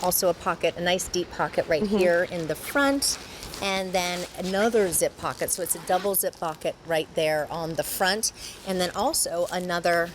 S1: also a pocket, a nice deep pocket right here in the front, and then another zip pocket. So it's a double zip pocket right there on the front, and then also another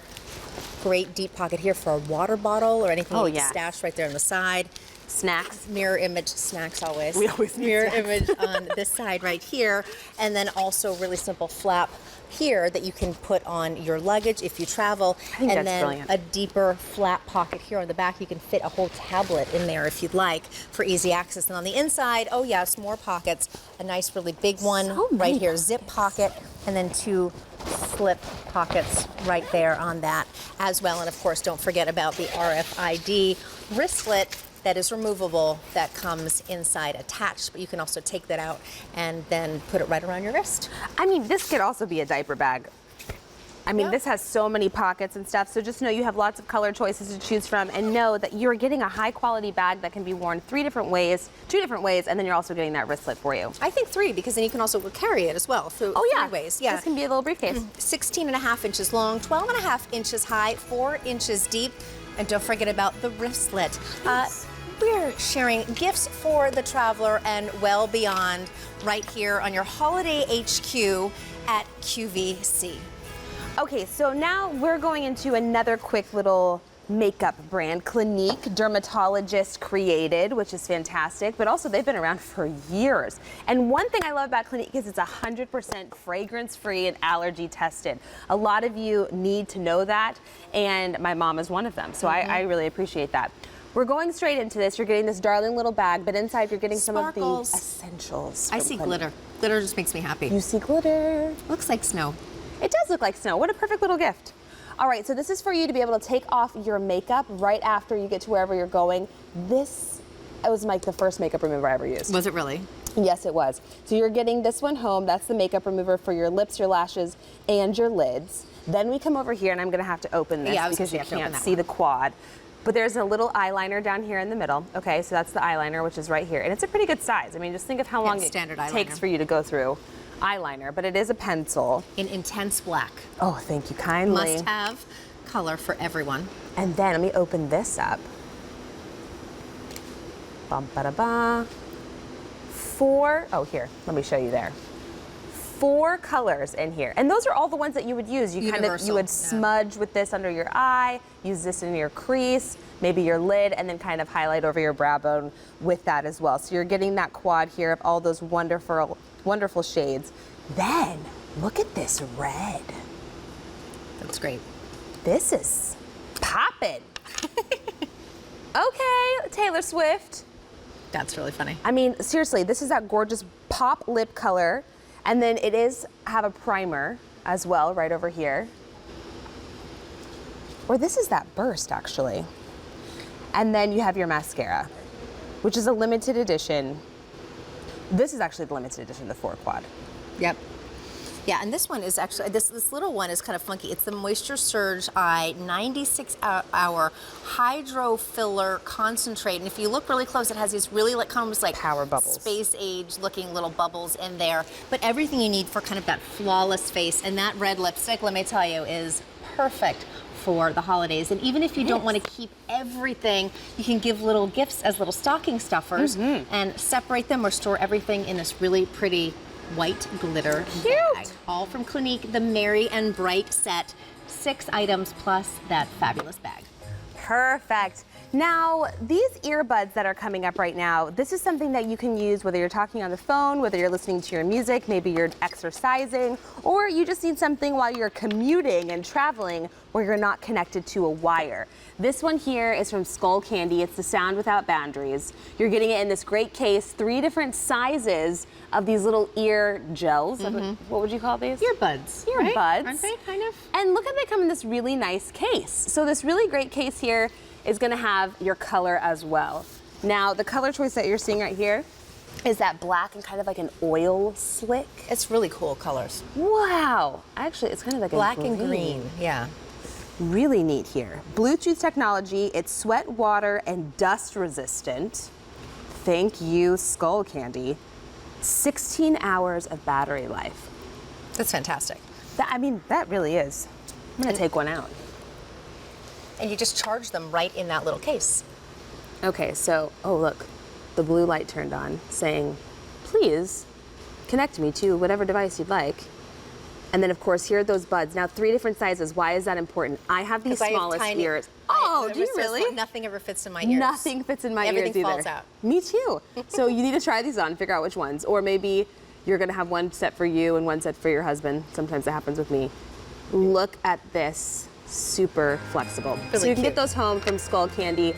S1: great deep pocket here for a water bottle or anything
S2: Oh,
S1: you can
S2: yes.
S1: stash right there on the side.
S2: Snacks.
S1: Mirror image snacks always.
S2: We always need
S1: mirror
S2: snacks.
S1: image on this side right here, and then also really simple flap here that you can put on your luggage if you travel.
S2: I think
S1: and
S2: that's
S1: then
S2: brilliant.
S1: a deeper flap pocket here on the back. You can fit a whole tablet in there if you'd like for easy access. And on the inside, oh yes, more pockets. A nice really big one
S2: So many
S1: right here, zip pocket, and then two slip pockets right there on that as well. And of course, don't forget about the RFID wristlet that is removable that comes inside attached, but you can also take that out and then put it right around your wrist.
S2: I mean, this could also be a diaper bag. I mean,
S1: Yeah.
S2: this has so many pockets and stuff, so just know you have lots of color choices to choose from, and know that you're getting a high quality bag that can be worn two different ways, and then you're also getting that wristlet for you.
S1: I think 3, because then you can also carry it as well. So
S2: Oh yeah,
S1: 3 ways. Yeah.
S2: This can be a little briefcase.
S1: 16.5 inches long, 12.5 inches high, 4 inches deep, and don't forget about the wristlet. We're sharing gifts for the traveler and well beyond right here on your holiday HQ at QVC.
S2: Okay, so now we're going into another quick little makeup brand, Clinique, dermatologist created, which is fantastic, but also they've been around for years. And one thing I love about Clinique is it's 100% fragrance-free and allergy tested. A lot of you need to know that, and my mom is one of them, so I really appreciate that. We're going straight into this. You're getting this darling little bag, but inside you're getting some of the
S1: Sparkles.
S2: essentials.
S1: I
S2: from
S1: see
S2: Clinique.
S1: glitter. Glitter just makes me happy.
S2: You see glitter.
S1: Looks like snow.
S2: It does look like snow. What a perfect little gift. All right, so this is for you to be able to take off your makeup right after you get to wherever you're going. This was like the first makeup remover I ever used.
S1: Was it really?
S2: Yes, it was. So you're getting this one home. That's the makeup remover for your lips, your lashes, and your lids. Then we come over here, and I'm gonna have to open this
S1: Yeah, I was
S2: because
S1: gonna
S2: you
S1: say you have to open
S2: can't
S1: that
S2: see
S1: one.
S2: the quad. But there's a little eyeliner down here in the middle. Okay, so that's the eyeliner, which is right here. And it's a pretty good size. I mean, just think of how long it
S1: standard
S2: takes
S1: eyeliner.
S2: for you to go through eyeliner, but it is a pencil.
S1: In intense black.
S2: Oh, thank you kindly.
S1: Must have color for everyone.
S2: And then let me open this up. Bum ba da ba. 4, oh here, let me show you there. 4 colors in here. And those are all the ones that you would use. You
S1: Universal,
S2: would
S1: yeah.
S2: smudge with this under your eye, use this in your crease, maybe your lid, and then kind of highlight over your brow bone with that as well. So you're getting that quad here of all those wonderful, wonderful shades. Then, look at this red.
S1: That's great.
S2: This is poppin'. Okay, Taylor Swift.
S1: That's really funny.
S2: I mean, seriously, this is that gorgeous pop lip color. And then it is have a primer as well right over here. Or this is that burst actually. And then you have your mascara, which is a limited edition. This is actually the limited edition, the 4 quad.
S1: Yep. Yeah, and this one is actually, this little one is kind of funky. It's the Moisture Surge Eye 96-hour Hydro Filler Concentrate. And if you look really close, it has these really almost like
S2: Power bubbles.
S1: space age looking little bubbles in there. But everything you need for kind of that flawless face. And that red lipstick, let me tell you, is perfect for the holidays. And even if you don't want to keep everything, you can give little gifts as little stocking stuffers and separate them or store everything in this really pretty white glitter bag. All from Clinique, the Merry and Bright set. 6 items plus that fabulous bag.
S2: Perfect. Now, these earbuds that are coming up right now, this is something that you can use whether you're talking on the phone, whether you're listening to your music, maybe you're exercising, or you just need something while you're commuting and traveling where you're not connected to a wire. This one here is from Skullcandy. It's the sound without boundaries. You're getting it in this great case, 3 different sizes of these little ear gels. What would you call these?
S1: Earbuds.
S2: Earbuds.
S1: Right? Aren't they kind of?
S2: And look at they come in this really nice case. So this really great case here, is gonna have your color as well. Now, the color choice that you're seeing right here is that black and kind of like an oil slick.
S1: It's really cool colors.
S2: Wow. Actually, it's kind of like
S1: Black
S2: a
S1: and green, yeah.
S2: Really neat here. Bluetooth technology, it's sweat, water, and dust resistant. Thank you, Skullcandy. 16 hours of battery life.
S1: That's fantastic.
S2: That really is. I'm gonna take one out.
S1: And you just charge them right in that little case.
S2: Okay, so, oh look, the blue light turned on saying, please connect me to whatever device you'd like. And then of course, here are those buds. Now 3 different sizes. Why is that important? I have the
S1: 'Cause I have
S2: smallest
S1: tiny-
S2: ears. Oh, do you really?
S1: Nothing ever fits in my ears.
S2: Nothing fits in my ears either.
S1: Everything falls out.
S2: Me too. So you need to try these on, figure out which ones. Or maybe you're gonna have one set for you and one set for your husband. Sometimes that happens with me. Look at this, super flexible.
S1: Really
S2: so you can
S1: cute.
S2: get those home from Skullcandy.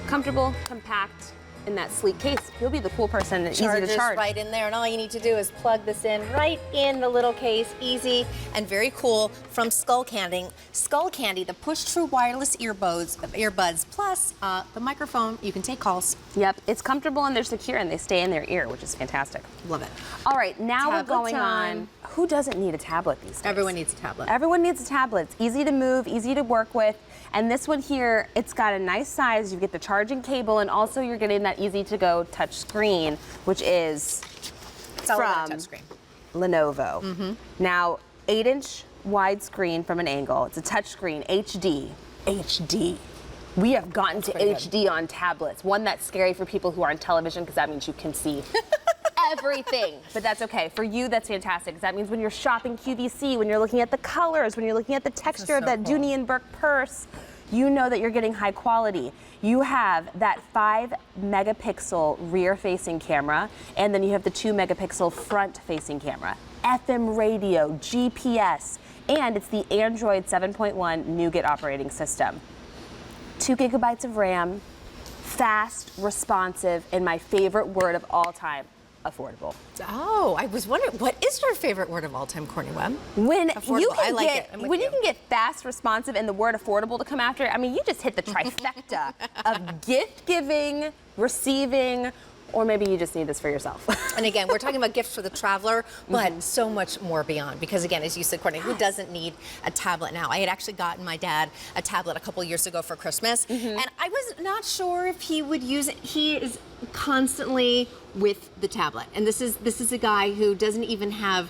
S2: Comfortable, compact, in that sleek case. You'll be the cool person and easy to
S1: Chargers
S2: charge.
S1: right in there, and all you need to do is plug this in right in the little case. Easy and very cool from Skullcandy. Skullcandy, the push-through wireless earbuds, plus the microphone. You can take calls.
S2: Yep, it's comfortable and they're secure and they stay in their ear, which is fantastic.
S1: Love it.
S2: All right, now
S1: Tablet
S2: we're going
S1: time.
S2: on. Who doesn't need a tablet these days?
S1: Everyone needs a tablet.
S2: Everyone needs a tablet. It's easy to move, easy to work with. And this one here, it's got a nice size. You get the charging cable, and also you're getting that easy to go touch screen, which is
S1: It's all about
S2: from
S1: touchscreen.
S2: Lenovo. Now, 8-inch widescreen from an angle. It's a touchscreen, HD. HD. We have gotten to
S1: pretty good.
S2: HD on tablets. One that's scary for people who are on television because that means you can see everything. But that's okay. For you, that's fantastic. 'Cause that means when you're shopping QVC, when you're looking at the colors, when you're looking at the texture of
S1: so
S2: that
S1: cool.
S2: Dooney and Burke purse, you know that you're getting high quality. You have that 5-megapixel rear-facing camera, and then you have the 2-megapixel front-facing camera. FM radio, GPS, and it's the Android 7.1 Nougat operating system. 2 gigabytes of RAM, fast, responsive, and my favorite word of all time, affordable.
S1: Oh, I was wondering, what is your favorite word of all time, Courtney Webb?
S2: When
S1: Affordable.
S2: you
S1: I
S2: can
S1: like
S2: get
S1: it. I'm with
S2: when you
S1: you.
S2: can get fast, responsive, and the word affordable to come after it, you just hit the trifecta of gift giving, receiving, or maybe you just need this for yourself.
S1: And again, we're talking about gifts for the traveler, but so much more beyond. Because again, as you said, Courtney, who doesn't need a tablet now? I had actually gotten my dad a tablet a couple years ago for Christmas, and I was not sure if he would use it. He is constantly with the tablet, and this is a guy who doesn't even have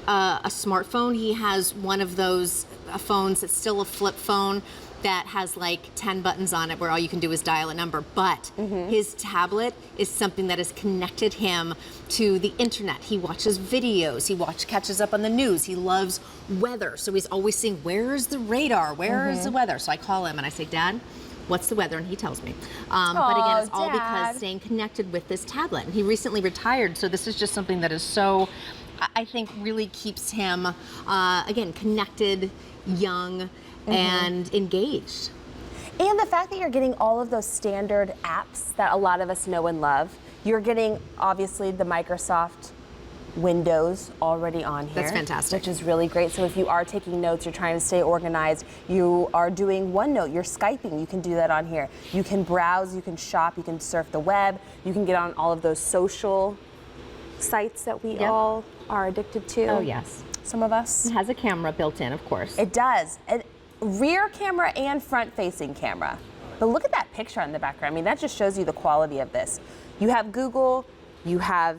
S1: a smartphone. He has one of those phones that's still a flip phone that has like 10 buttons on it where all you can do is dial a number, but his tablet is something that has connected him to the internet. He watches videos, catches up on the news, he loves weather, so he's always seeing, where's the radar, where is the weather? So I call him and I say, Dad, what's the weather? And he tells me. But again, it's all
S2: Dad.
S1: because staying connected with this tablet. And he recently retired, so this is just something that is so, I think, really keeps him, again, connected, young, and engaged.
S2: And the fact that you're getting all of those standard apps that a lot of us know and love. You're getting, obviously, the Microsoft Windows already on here.
S1: That's fantastic.
S2: Which is really great. So if you are taking notes, you're trying to stay organized, you are doing OneNote, you're Skyping, you can do that on here. You can browse, you can shop, you can surf the web, you can get on all of those social sites that we
S1: Yep.
S2: all are addicted to.
S1: Oh, yes.
S2: Some of us.
S1: It has a camera built in, of course.
S2: It does. Rear camera and front-facing camera. But look at that picture in the background. That just shows you the quality of this. You have Google, you have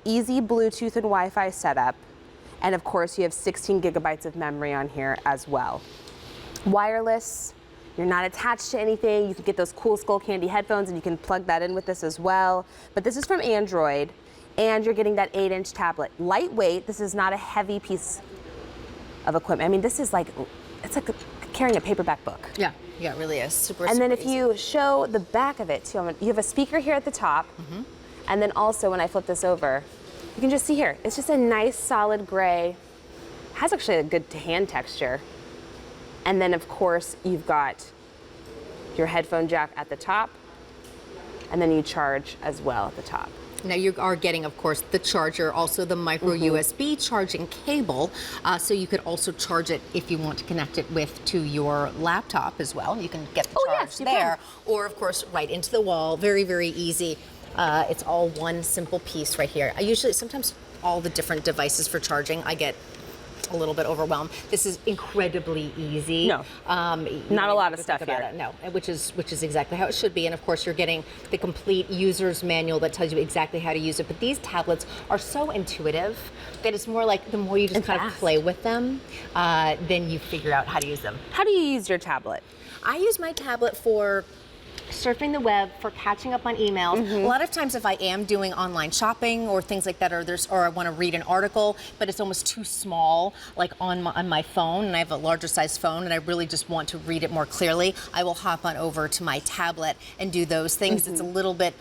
S2: easy Bluetooth and Wi-Fi setup, and of course you have 16 gigabytes of memory on here as well. Wireless, you're not attached to anything. You can get those cool Skullcandy headphones and you can plug that in with this as well. But this is from Android, and you're getting that 8-inch tablet. Lightweight, this is not a heavy piece of equipment. This is like, it's like carrying a paperback book.
S1: Yeah, it really is. Super,
S2: And then
S1: super
S2: if you show the back of it too, you have a speaker here at the top, and then also when I flip this over, you can just see here, it's just a nice solid gray, has actually a good hand texture. And then of course you've got your headphone jack at the top, and then you charge as well at the top.
S1: Now you are getting, of course, the charger, also the micro USB charging cable, so you could also charge it if you want to connect it to your laptop as well. You can get the charge there, or of course right into the wall. Very, very easy. It's all one simple piece right here. Sometimes all the different devices for charging, I get a little bit overwhelmed. This is incredibly easy.
S2: No, not a lot of stuff here.
S1: No, which is exactly how it should be. And of course, you're getting the complete user's manual that tells you exactly how to use it. But these tablets are so intuitive that it's more like the more you just kind of play with them, then you figure out how to use them.
S2: How do you use your tablet?
S1: I use my tablet for surfing the web, for catching up on emails. A lot of times if I am doing online shopping or things like that, or I want to read an article, but it's almost too small, like on my phone, and I have a larger size phone, and I really just want to read it more clearly, I will hop on over to my tablet and do those things. It's a little bit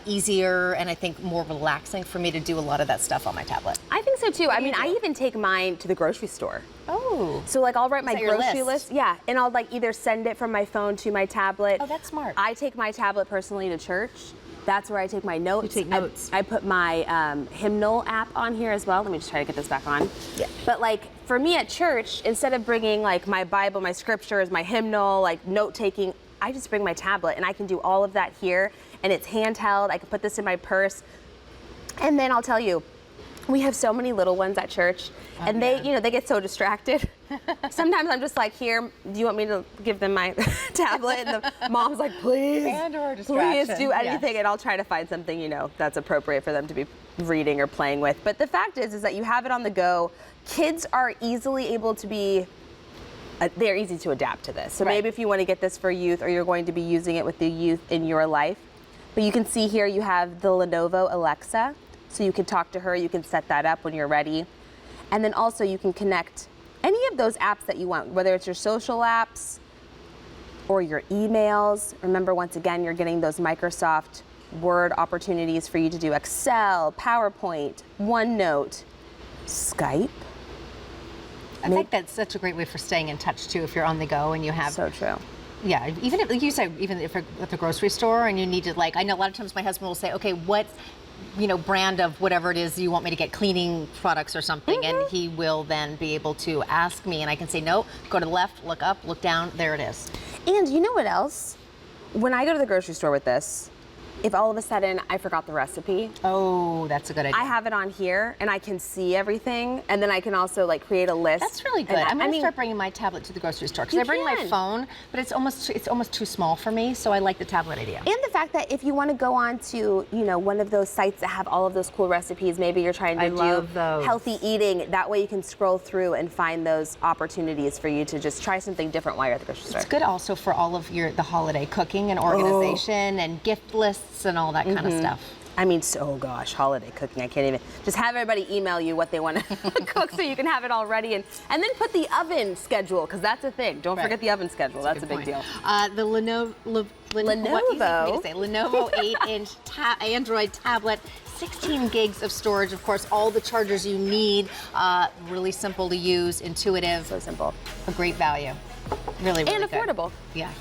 S1: easier and I think more relaxing for me to do a lot of that stuff on my tablet.
S2: I think so too. I mean, I even take mine to the grocery store.
S1: Oh.
S2: So like I'll write my grocery
S1: list?
S2: Yeah, and I'll like either send it from my phone to my tablet.
S1: Oh, that's smart.
S2: I take my tablet personally to church. That's where I take my notes.
S1: You take notes.
S2: I put my hymnal app on here as well. Let me just try to get this back on.
S1: Yeah.
S2: But like for me at church, instead of bringing like my Bible, my scriptures, my hymnal, like note taking, I just bring my tablet and I can do all of that here, and it's handheld. I can put this in my purse. And then I'll tell you, we have so many little ones at church, and they get so distracted. Sometimes I'm just like, here, do you want me to give them my tablet? And the mom's like, please, please do anything, and I'll try to find something, that's appropriate for them to be reading or playing with. But the fact is that you have it on the go. Kids are easily able to be, they're easy to adapt to this. So maybe if you want to get this for youth, or you're going to be using it with the youth in your life. But you can see here you have the Lenovo Alexa. So you can talk to her, you can set that up when you're ready. And then also you can connect any of those apps that you want, whether it's your social apps or your emails. Remember, once again, you're getting those Microsoft Word opportunities for you to do Excel, PowerPoint, OneNote, Skype.
S1: I think that's such a great way for staying in touch too, if you're on the go and you have.
S2: So true.
S1: Yeah, even if, like you say, even if you're at the grocery store and you need to, I know a lot of times my husband will say, okay, what brand of whatever it is you want me to get, cleaning products or something, and he will then be able to ask me, and I can say, no, go to the left, look up, look down, there it is.
S2: And you know what else? When I go to the grocery store with this, if all of a sudden I forgot the recipe.
S1: Oh, that's a good idea.
S2: I have it on here and I can see everything, and then I can also create a list.
S1: That's really good. I'm going to start bringing my tablet to the grocery store, because I bring my phone, but it's almost too small for me, so I like the tablet idea.
S2: And the fact that if you want to go on to, one of those sites that have all of those cool recipes, maybe you're trying to do healthy eating, that way you can scroll through and find those opportunities for you to just try something different while you're at the grocery store.
S1: It's good also for all of the holiday cooking and organization and gift lists and all that kind of stuff.
S2: I mean, holiday cooking, I can't even. Just have everybody email you what they want to cook so you can have it all ready, and then put the oven schedule, because that's a thing. Don't forget the oven schedule. That's a big deal.
S1: The Lenovo 8-inch Android tablet, 16 gigs of storage, of course, all the chargers you need, really simple to use, intuitive.
S2: So simple.
S1: A great value. Really, really
S2: and affordable.
S1: Good. Yeah.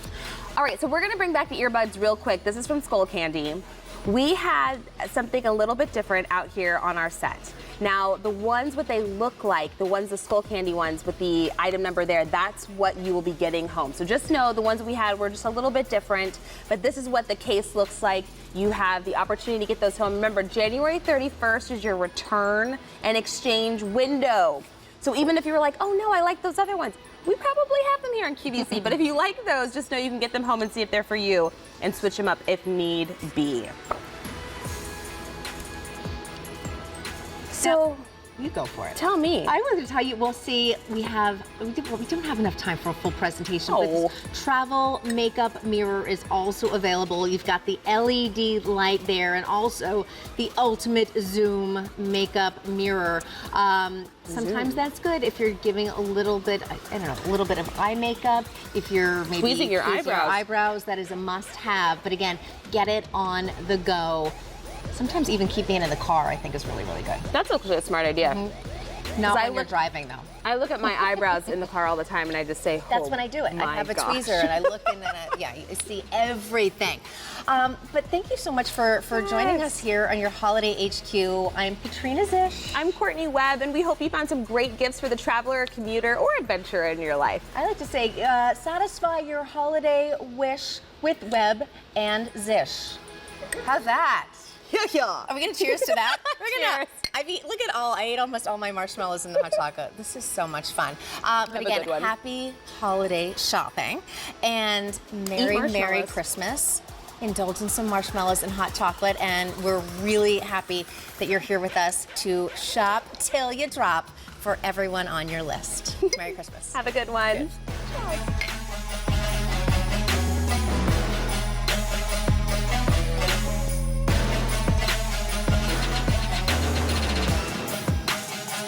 S2: All right, so we're gonna bring back the earbuds real quick. This is from Skullcandy. We had something a little bit different out here on our set. Now, the ones what they look like, the Skullcandy ones with the item number there, that's what you will be getting home. So just know the ones that we had were just a little bit different, but this is what the case looks like. You have the opportunity to get those home. Remember, January 31st is your return and exchange window. So even if you were like, oh no, I like those other ones, we probably have them here in QVC, but if you like those, just know you can get them home and see if they're for you and switch them up if need be. So,
S1: you go for it.
S2: Tell me.
S1: I wanted to tell you, we'll see, we don't have enough time for a full presentation, but this travel makeup mirror is also available. You've got the LED light there, and also the ultimate zoom makeup mirror. Sometimes that's good if you're giving a little bit, a little bit of eye makeup. If you're maybe
S2: tweezing your
S1: eyebrows, that is a must-have. But again, get it on the go. Sometimes even keeping it in the car, I think, is really, really good.
S2: That's actually a smart idea.
S1: Not
S2: 'Cause
S1: when you're driving, though.
S2: I look at my eyebrows in the car all the time and I just say,
S1: That's
S2: oh,
S1: when I do it. I
S2: my
S1: have a
S2: gosh.
S1: tweezer and I look and then, yeah, you see everything. But thank you so much for joining us here on your Holiday HQ. I'm Katrina Zish.
S2: I'm Courtney Webb, and we hope you found some great gifts for the traveler, commuter, or adventurer in your life.
S1: I like to say, satisfy your holiday wish with Webb and Zish. How's that?
S2: Yeah.
S1: Are we gonna cheers to that? We're gonna.
S2: Cheers.
S1: I ate almost all my marshmallows in the hot chocolate. This is so much fun. But
S2: a
S1: again,
S2: good one.
S1: happy holiday shopping and Merry
S2: marshmallows.
S1: Christmas. Indulge in some marshmallows and hot chocolate, and we're really happy that you're here with us to shop till you drop for everyone on your list. Merry Christmas.
S2: Have a good one.
S1: Cheers.